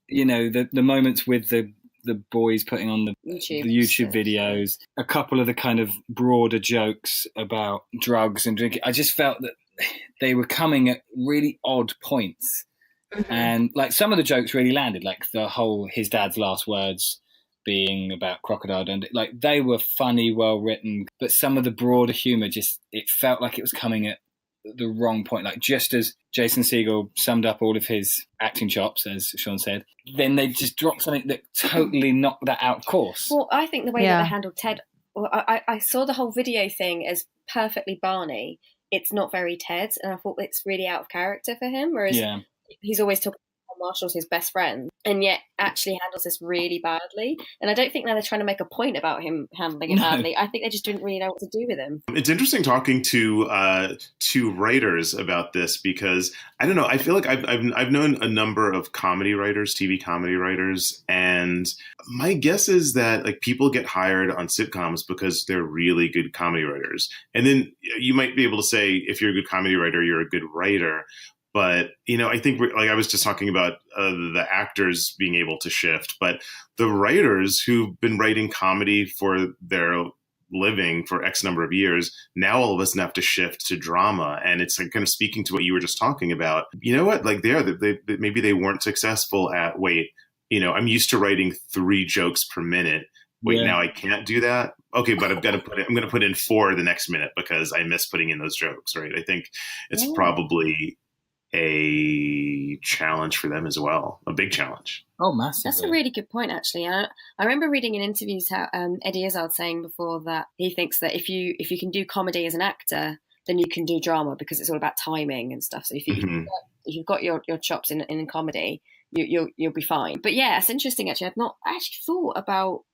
the moments with the boys putting on the YouTube videos, a couple of the kind of broader jokes about drugs and drinking. I just felt that they were coming at really odd points. Mm-hmm. And like some of the jokes really landed, like the whole his dad's last words being about crocodile Dundee. Like they were funny, well written, but some of the broader humor it felt like it was coming at the wrong point. Like just as Jason Segel summed up all of his acting chops, as Sean said, then they just dropped something that totally knocked that out of course. Well, I think the way that they handled Ted, I saw the whole video thing as perfectly Barney. It's not very Ted, and I thought it's really out of character for him, whereas he's always talking about Marshall's his best friend, and yet actually handles this really badly. And I don't think they're trying to make a point about him handling it badly. I think they just didn't really know what to do with him. It's interesting talking to writers about this, because I don't know. I feel like I've known a number of comedy writers, TV comedy writers, and my guess is that like people get hired on sitcoms because they're really good comedy writers, and then you might be able to say if you're a good comedy writer, you're a good writer. But, I think like I was just talking about the actors being able to shift, but the writers who've been writing comedy for their living for X number of years. Now all of us have to shift to drama. And it's like kind of speaking to what you were just talking about. You know what? Like maybe they weren't successful at, wait, I'm used to writing 3 jokes per minute. Wait, now I can't do that? Okay, but I'm going to put in 4 the next minute because I miss putting in those jokes, right? I think it's probably a challenge for them as well, a big challenge. Oh, massive! That's a really good point, actually. I remember reading in interviews how Eddie Izzard saying before that he thinks that if you can do comedy as an actor, then you can do drama because it's all about timing and stuff. So if you've got your chops in comedy, you'll be fine. But yeah, it's interesting actually. I've not actually thought about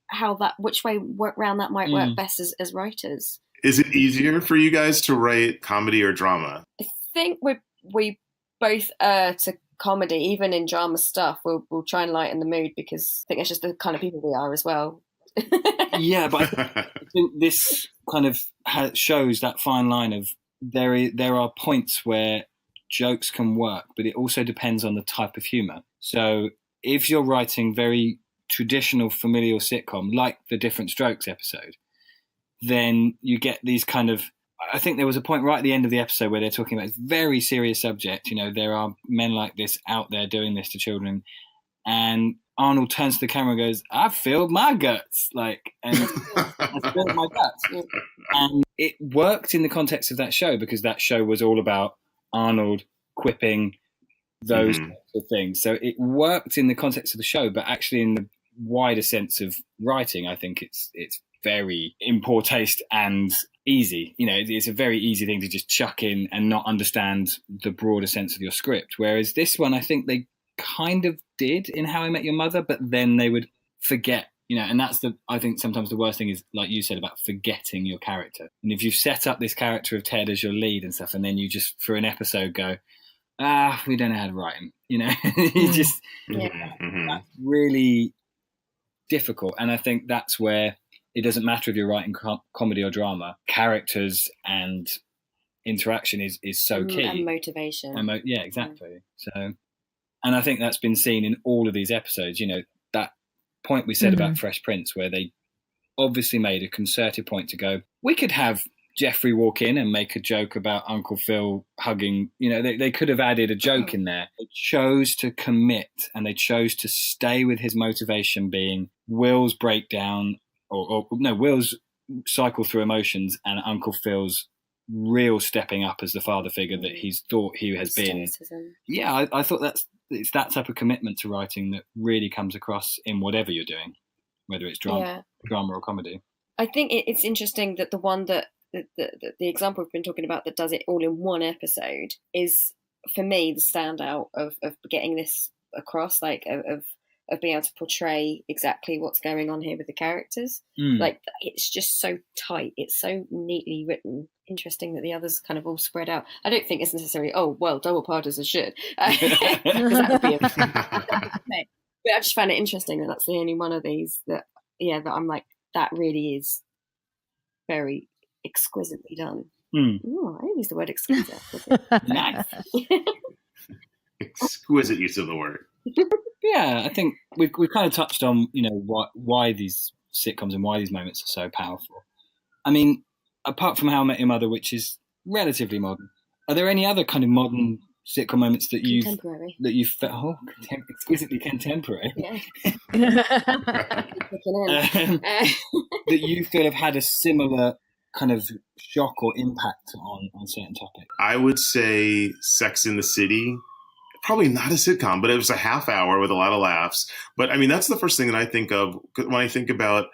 which way round that might work best as writers. Is it easier for you guys to write comedy or drama? I think we both to comedy, even in drama stuff. We'll try and lighten the mood because I think that's just the kind of people we are as well. Yeah, but I think this kind of shows that fine line of there are points where jokes can work, but it also depends on the type of humor. So if you're writing very traditional familial sitcom like the Diff'rent Strokes episode, then you get these kind of, I think there was a point right at the end of the episode where they're talking about a very serious subject. there are men like this out there doing this to children, and Arnold turns to the camera and goes, "I filled my guts," and I filled my guts. And it worked in the context of that show because that show was all about Arnold quipping those types of things. So it worked in the context of the show, but actually in the wider sense of writing, I think it's very in poor taste and easy. It's a very easy thing to just chuck in and not understand the broader sense of your script. Whereas this one, I think they kind of did in How I Met Your Mother, but then they would forget, and that's I think sometimes the worst thing is, like you said, about forgetting your character. And if you've set up this character of Ted as your lead and stuff, and then you just, for an episode, go, we don't know how to write him, you just, that's really difficult. And I think that's where it doesn't matter if you're writing comedy or drama, characters and interaction is so key. And motivation. Yeah, exactly. So, and I think that's been seen in all of these episodes, that point we said about Fresh Prince, where they obviously made a concerted point to go, we could have Jeffrey walk in and make a joke about Uncle Phil hugging, they could have added a joke in there. They chose to commit, and they chose to stay with his motivation being Will's breakdown, or Will's cycle through emotions, and Uncle Phil's real stepping up as the father figure that he's thought he has been. Yeah, I thought it's that type of commitment to writing that really comes across in whatever you're doing, whether it's drama or comedy. I think it's interesting that the one that the example we've been talking about that does it all in one episode is, for me, the standout of getting this across, of being able to portray exactly what's going on here with the characters. It's just so tight. It's so neatly written. Interesting that the others kind of all spread out. I don't think it's necessarily, double parters as should. Because that would be but I just found it interesting that that's the only one of these that I'm like, that really is very exquisitely done. Ooh, I use the word exquisite. Nice. Exquisite use of the word. Yeah, I think we've kind of touched on, why these sitcoms and why these moments are so powerful. I mean, apart from How I Met Your Mother, which is relatively modern, are there any other kind of modern sitcom moments that you felt exquisitely contemporary? Yeah. That you feel have had a similar kind of shock or impact on certain topics? I would say Sex in the City. Probably not a sitcom, but it was a half hour with a lot of laughs. But I mean, that's the first thing that I think of when I think about,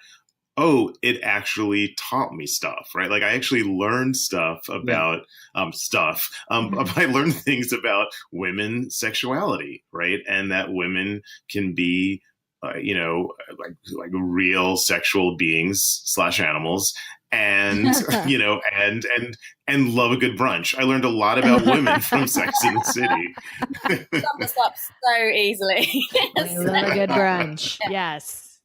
it actually taught me stuff, right? Like I actually learned stuff about stuff. I learned things about women's sexuality, right? And that women can be, like real sexual beings / animals. And and love a good brunch. I learned a lot about women from Sex in the City. Sum this up so easily. Love a good brunch. Yes.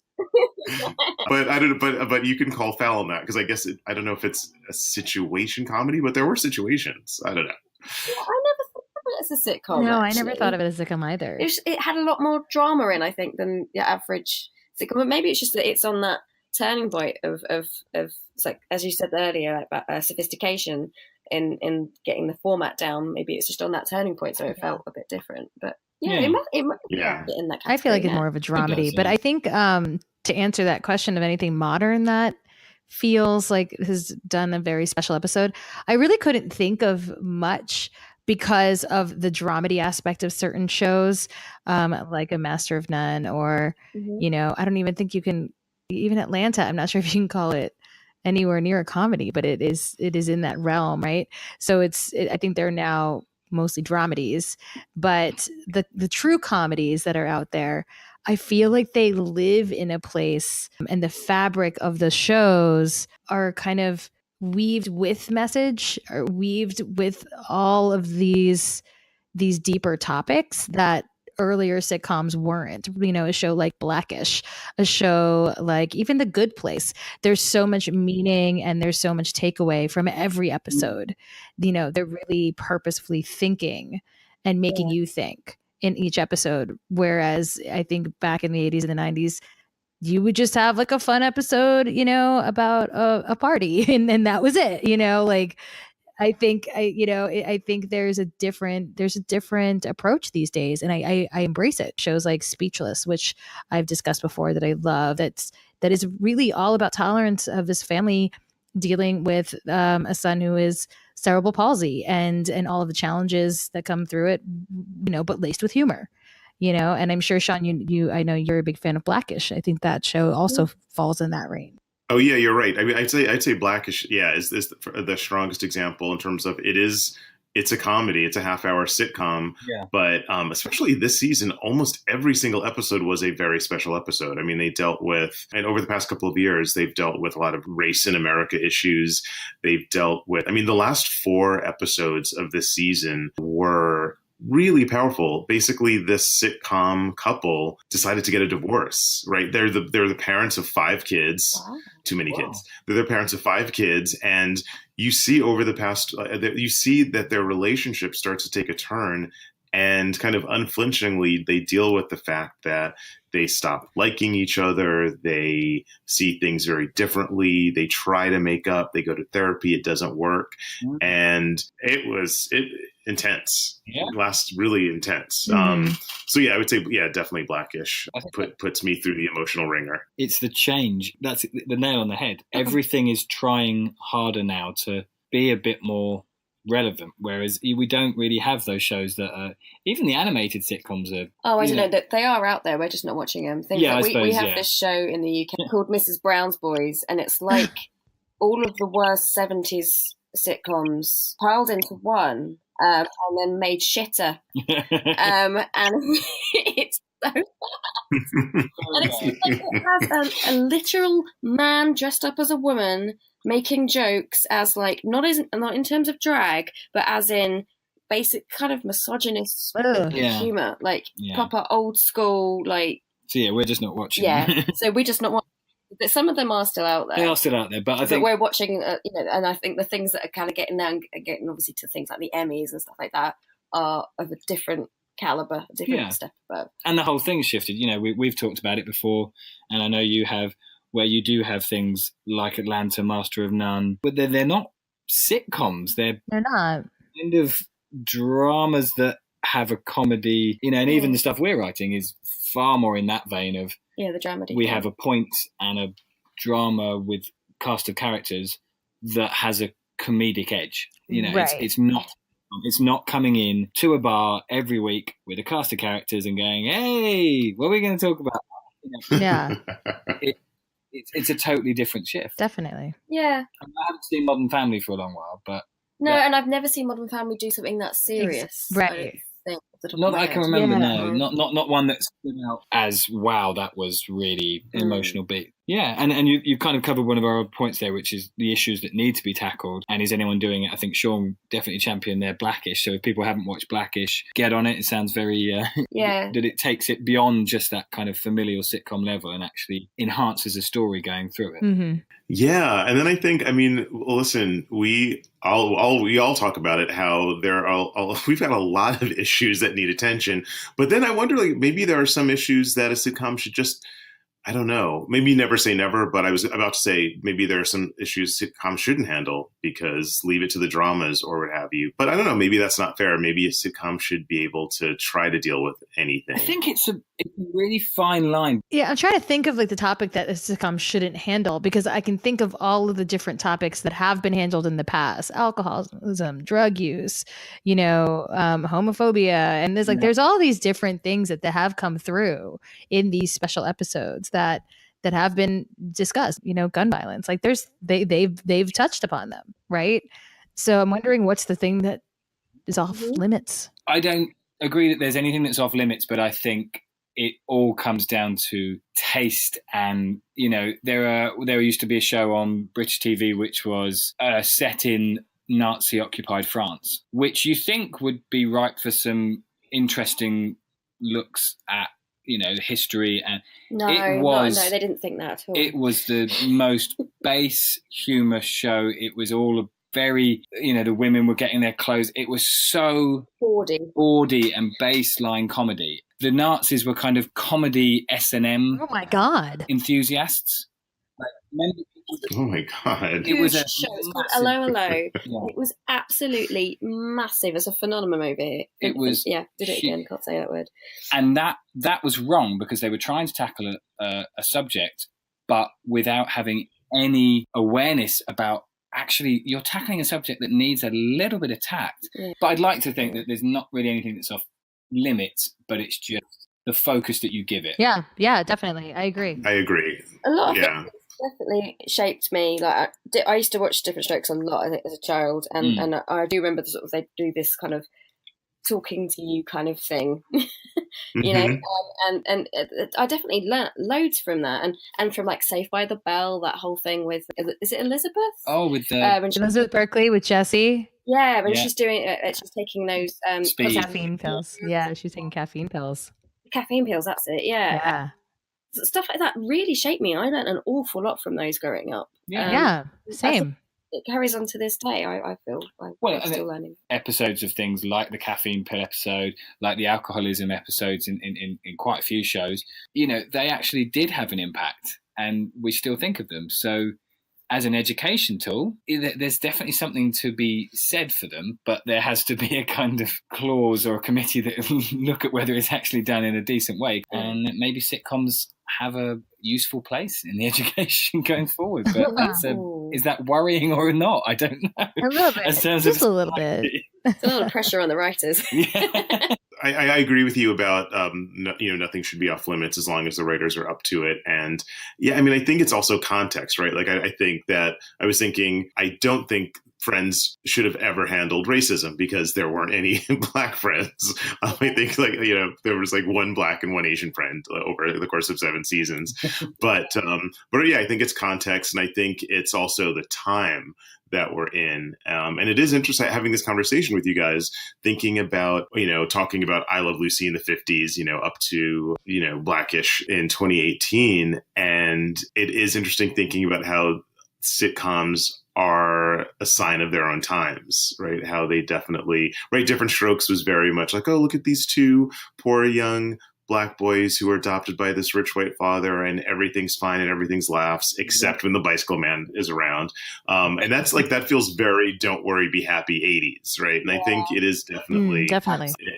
But I don't. But you can call foul on that because I guess I don't know if it's a situation comedy, but there were situations. I don't know. Yeah, I never thought of it as a sitcom. No, actually. I never thought of it as a sitcom either. It had a lot more drama in, I think, than your average sitcom. But maybe it's just that it's on that turning point of it's like, as you said earlier, about sophistication in getting the format down. Maybe it's just on that turning point, so it felt a bit different. But it might be in that category. I feel like it's more of a dramedy, but I think to answer that question of anything modern that feels like has done a very special episode, I really couldn't think of much because of the dramedy aspect of certain shows, like a Master of None, or I don't even think you can, even Atlanta, I'm not sure if you can call it anywhere near a comedy, but it is in that realm, right? So I think they're now mostly dramedies, but the true comedies that are out there, I feel like they live in a place, and the fabric of the shows are kind of weaved with message, or weaved with all of these deeper topics that earlier sitcoms weren't. A show like Blackish, a show like even The Good Place, there's so much meaning and there's so much takeaway from every episode. They're really purposefully thinking and making you think in each episode, whereas I think back in the 80s and the 90s, you would just have like a fun episode, about a party, and that was it. I think there's a different approach these days, and I embrace it. Shows like Speechless, which I've discussed before, that I love, that is really all about tolerance of this family dealing with a son who is cerebral palsy, and all of the challenges that come through it, but laced with humor. And I'm sure, Sean, I know you're a big fan of Blackish. I think that show also falls in that range. Oh yeah, you're right. I mean, I'd say Blackish, is the strongest example in terms of it's a comedy, it's a half-hour sitcom, but especially this season, almost every single episode was a very special episode. I mean, they dealt with, and over the past couple of years, they've dealt with a lot of race in America issues. They've dealt with, the last 4 episodes of this season were really powerful. Basically, this sitcom couple decided to get a divorce, right? They're the parents of 5 kids. Wow. Too many kids. They're the parents of 5 kids. And you see over the past, you see that their relationship starts to take a turn, and kind of unflinchingly, they deal with the fact that they stop liking each other. They see things very differently. They try to make up. They go to therapy. It doesn't work. Mm-hmm. And it was intense. Yeah. It lasts really intense. Mm-hmm. So I would say, definitely Blackish puts me through the emotional ringer. It's the change. That's the nail on the head. Everything is trying harder now to be a bit more relevant, whereas we don't really have those shows that are, even the animated sitcoms are. Oh, I don't know, that they are out there. We're just not watching them. We have this show in the UK called Mrs. Brown's Boys, and it's like all of the worst 70s sitcoms piled into one, and then made shitter. And it's so bad. And it's like it has a literal man dressed up as a woman making jokes as like not in terms of drag, but as in basic kind of misogynist humor, like proper old school, like. So we're just not watching. Yeah, so we're just not watching. But some of them are still out there. They are still out there, but I think we're watching. And I think the things that are kind of getting obviously to things like the Emmys and stuff like that are of a different caliber, a different step above. And the whole thing's shifted. We've talked about it before, and I know you have. Where you do have things like Atlanta, Master of None, but they're not sitcoms. They're not kind of dramas that have a comedy, and even the stuff we're writing is far more in that vein of the dramedy. We have a point and a drama with cast of characters that has a comedic edge. Right. It's not coming in to a bar every week with a cast of characters and going, "Hey, what are we going to talk about?" Yeah. It's a totally different shift. Definitely. Yeah. I haven't seen Modern Family for a long while, but... No, and I've never seen Modern Family do something that serious. Right. Not that I can remember, no. Not one that's been out as, wow, that was really an emotional beat. Yeah, and you've kind of covered one of our points there, which is the issues that need to be tackled. And is anyone doing it? I think Sean definitely championed their Blackish. So if people haven't watched Blackish, get on it. It sounds very... that it takes it beyond just that kind of familial sitcom level and actually enhances the story going through it. Mm-hmm. Yeah, and then I think, listen, we all talk about it, how we've got a lot of issues that need attention. But then I wonder, maybe there are some issues that a sitcom should just I don't know. Maybe never say never, but I was about to say maybe there are some issues sitcoms shouldn't handle because leave it to the dramas or what have you. But I don't know. Maybe that's not fair. Maybe a sitcom should be able to try to deal with anything. I think it's a really fine line. Yeah, I'm trying to think of like the topic that a sitcom shouldn't handle, because I can think of all of the different topics that have been handled in the past: alcoholism, drug use, homophobia, and there's all these different things that have come through in these special episodes that have been discussed. Gun violence, like they've touched upon them, right? So I'm wondering what's the thing that is off limits. I don't agree that there's anything that's off limits, but I think it all comes down to taste. And there used to be a show on British TV which was set in Nazi occupied France, which you think would be ripe for some interesting looks at history. And no, they didn't think that at all. It was the most base humor show. It was all very, the women were getting their clothes. It was so bawdy and baseline comedy. The Nazis were kind of comedy S&M. Oh my God. Enthusiasts. Oh my God. It was a show. It's called Hello. Yeah. It was absolutely massive. It's a phenomenal movie. It was. Yeah, did it again. Can't say that word. And that was wrong because they were trying to tackle a subject, but without having any awareness about actually you're tackling a subject that needs a little bit of tact. Yeah. But I'd like to think that there's not really anything that's off limits, but it's just the focus that you give it. Yeah, definitely. I agree. A lot of things definitely shaped me. Like I used to watch Diff'rent Strokes a lot as a child, and I do remember they do this kind of talking to you kind of thing, and I definitely learnt loads from that, and from like Saved by the Bell, that whole thing with, is it Elizabeth? Oh, with Elizabeth Berkley with Jesse. Yeah, when she's doing she's taking those caffeine pills. Yeah, she's taking caffeine pills. Caffeine pills, that's it. Yeah. Stuff like that really shaped me. I learned an awful lot from those growing up. Same. It carries on to this day. I feel I'm still learning. Episodes of things like the caffeine pill episode, like the alcoholism episodes in quite a few shows, they actually did have an impact, and we still think of them. So as an education tool, there's definitely something to be said for them, but there has to be a kind of clause or a committee that look at whether it's actually done in a decent way. And maybe sitcoms have a useful place in the education going forward. But is that worrying or not? I don't know. A little bit. Just a little bit. It's a lot of pressure on the writers. I agree with you about, nothing should be off limits as long as the writers are up to it. And I think it's also context, right? Like, I think that I was thinking, I don't think Friends should have ever handled racism because there weren't any Black friends. I think there was like one Black and one Asian friend over the course of 7 seasons. But I think it's context, and I think it's also the time that we're in. And it is interesting having this conversation with you guys, thinking about, talking about I Love Lucy in the 50s, up to, Blackish in 2018. And it is interesting thinking about how sitcoms are a sign of their own times, right? How they definitely, right? Diff'rent Strokes was very much like, oh, look at these two poor young Black boys who are adopted by this rich white father, and everything's fine and everything's laughs, except when the bicycle man is around. And that's like, that feels very don't worry, be happy 80s, right? And I think it is definitely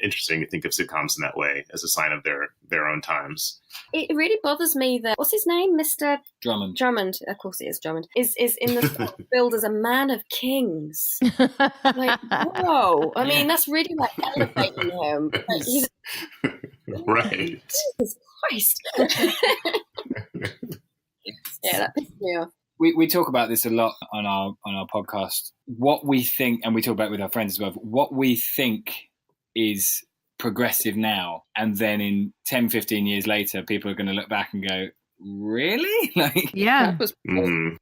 interesting to think of sitcoms in that way as a sign of their own times. It really bothers me that, what's his name? Mr. Drummond. Drummond, of course it is Drummond, is in the build as a man of kings. Like, whoa. I mean, that's really like elevating him. Like, he's... Right. Jesus Christ. Yeah, that pissed me off. We talk about this a lot on our podcast. What we think, and we talk about it with our friends as well, what we think is progressive now, and then in 10, 15 years later, people are going to look back and go, really? Like, yeah.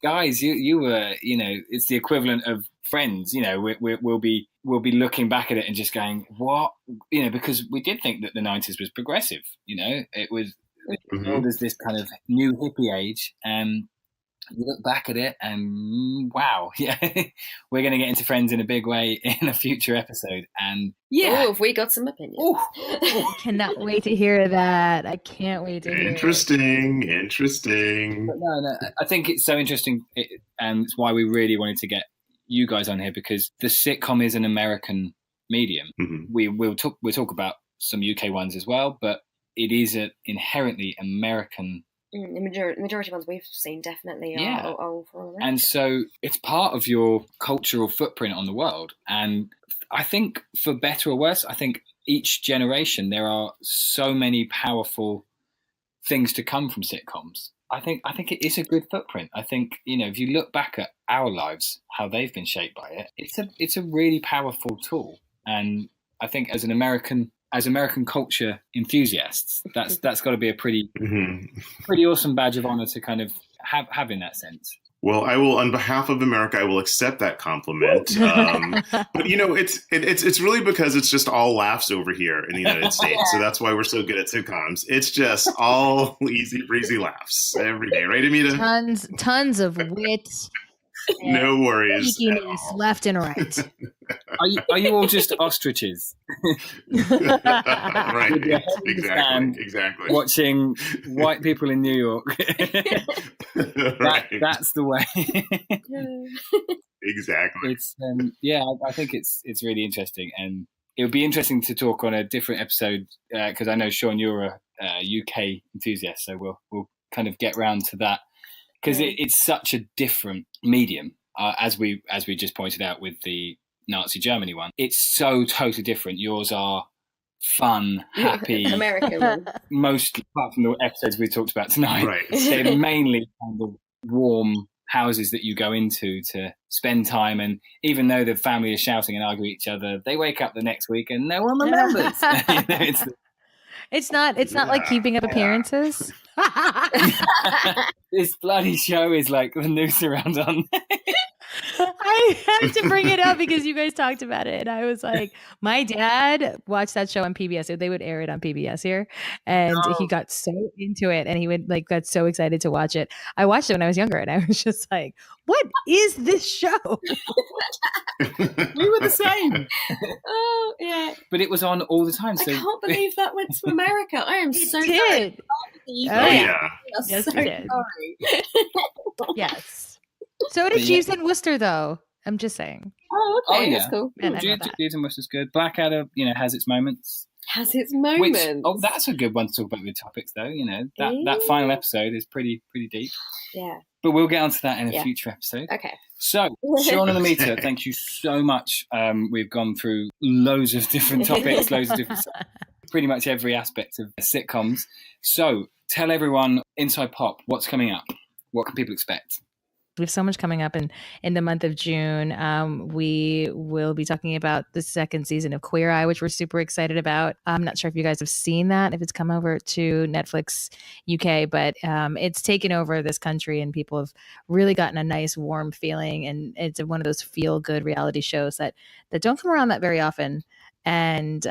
Guys, you were, it's the equivalent of Friends. We'll be looking back at it and just going, what? Because we did think that the 90s was progressive. It was there's this kind of new hippie age, and you look back at it and wow, yeah, we're going to get into Friends in a big way in a future episode. And yeah, have we got some opinions? I cannot wait to hear that. I can't wait to hear Interesting. But no, I think it's so interesting, and it's why we really wanted to get you guys on here, because the sitcom is an American medium. Mm-hmm. We'll talk about some UK ones as well, but it is an inherently American. The majority of ones we've seen definitely are all from America. And so it's part of your cultural footprint on the world. And I think, for better or worse, I think each generation there are so many powerful things to come from sitcoms. I think it is a good footprint. I think, if you look back at our lives, how they've been shaped by it, it's a really powerful tool. And I think as American culture enthusiasts, that's got to be a pretty awesome badge of honor to kind of have in that sense. Well, I will, on behalf of America, I will accept that compliment. But it's really because it's just all laughs over here in the United States. So that's why we're so good at sitcoms. It's just all easy breezy laughs every day, right, Amita? Tons of wit. No worries. Left and right. Are you all just ostriches? Right. Exactly. Watching white people in New York. Right. That's the way. Exactly. It's I think it's really interesting, and it would be interesting to talk on a different episode because I know, Sean, you're a UK enthusiast, so we'll kind of get round to that. Because it's such a different medium, as we just pointed out with the Nazi Germany one. It's so totally different. Yours are fun, happy, American. Mostly, apart from the episodes we talked about tonight, right. They're mainly kind of warm houses that you go into to spend time. And even though the family is shouting and arguing at each other, they wake up the next week and no one remembers. It's not like Keeping Up Appearances. This bloody show is like the noose around on. I had to bring it up because you guys talked about it. And I was like, my dad watched that show on PBS. So they would air it on PBS here. And he got so into it and he got so excited to watch it. I watched it when I was younger and I was just like, what is this show? We were the same. Oh, yeah. But it was on all the time. So I can't believe that went to America. I am so sorry. Oh, yeah. Yes, so it did. sorry. Yes. So did Jeeves and Wooster, though. I'm just saying. Oh, okay. That's cool. Jeeves and Wooster's good. Blackadder, has its moments. Has its moments. That's a good one to talk about with topics, though. That final episode is pretty deep. Yeah. But we'll get onto that in a future episode. Okay. So, Sean and Amita, thank you so much. We've gone through loads of different topics, pretty much every aspect of sitcoms. So, tell everyone, Inside Pop, what's coming up? What can people expect? We have so much coming up in the month of June. We will be talking about the second season of Queer Eye, which we're super excited about. I'm not sure if you guys have seen that, if it's come over to Netflix UK, but it's taken over this country and people have really gotten a nice warm feeling. And it's one of those feel-good reality shows that don't come around that very often. And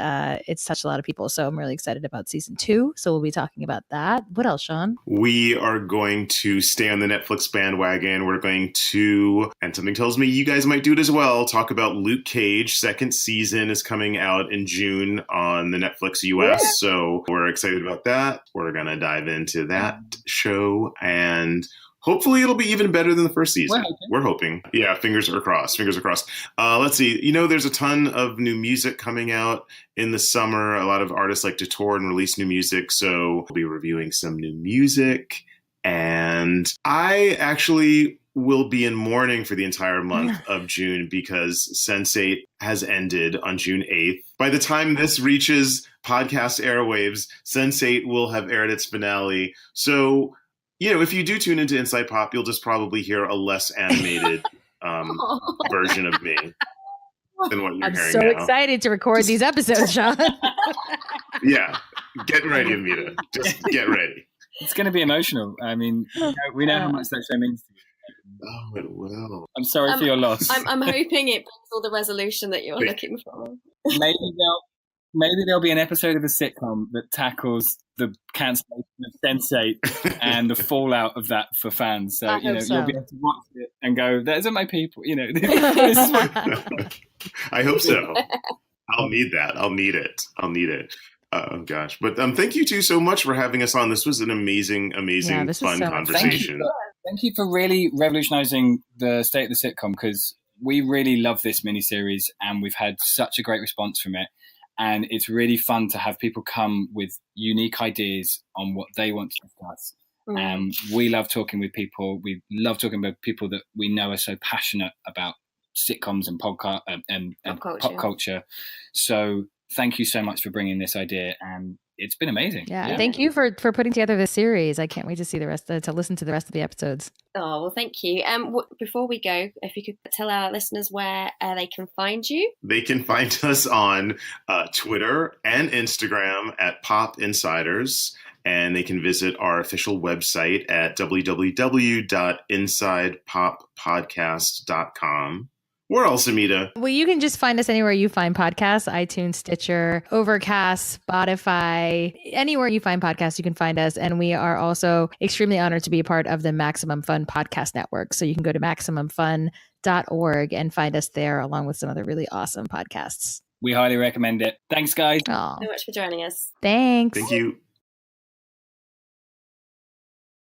it's touched a lot of people. So I'm really excited about season 2. So we'll be talking about that. What else, Sean? We are going to stay on the Netflix bandwagon. We're going to, and something tells me you guys might do it as well, talk about Luke Cage. Second season is coming out in June on the Netflix US. Yeah. So we're excited about that. We're going to dive into that show and hopefully it'll be even better than the first season. We're hoping. Yeah, fingers are crossed. Let's see. There's a ton of new music coming out in the summer. A lot of artists like to tour and release new music. So we'll be reviewing some new music. And I actually will be in mourning for the entire month of June because Sense8 has ended on June 8th. By the time this reaches podcast airwaves, Sense8 will have aired its finale. So if you do tune into Inside Pop, you'll just probably hear a less animated version of me than what you're hearing now. I'm so excited to record these episodes, Sean. Yeah. Get ready, Amita. Just get ready. It's going to be emotional. I mean, we know how much that show means to you. Oh, it will. I'm sorry for your loss. I'm hoping it brings all the resolution that you're looking for. Maybe Maybe there'll be an episode of a sitcom that tackles the cancellation of Sense8 and the fallout of that for fans. So, you'll be able to watch it and go, those are my people. This is I hope so. I'll need that. I'll need it. Oh, gosh. But thank you two so much for having us on. This was an amazing, fun conversation. Thank you for really revolutionizing the state of the sitcom, because we really love this miniseries and we've had such a great response from it. And it's really fun to have people come with unique ideas on what they want to discuss. We love talking with people. We love talking about people that we know are so passionate about sitcoms and podcast and pop culture. So thank you so much for bringing this idea, and it's been amazing. Yeah. Thank you for putting together this series. I can't wait to see to listen to the rest of the episodes. Oh, well, thank you. Before we go, if you could tell our listeners where they can find you. They can find us on Twitter and Instagram at Pop Insiders, and they can visit our official website at www.insidepoppodcast.com. Where else, Amita? Well, you can just find us anywhere you find podcasts: iTunes, Stitcher, Overcast, Spotify. Anywhere you find podcasts, you can find us. And we are also extremely honored to be a part of the Maximum Fun Podcast Network. So you can go to MaximumFun.org and find us there, along with some other really awesome podcasts. We highly recommend it. Thanks, guys. Thanks so much for joining us. Thanks. Thank you.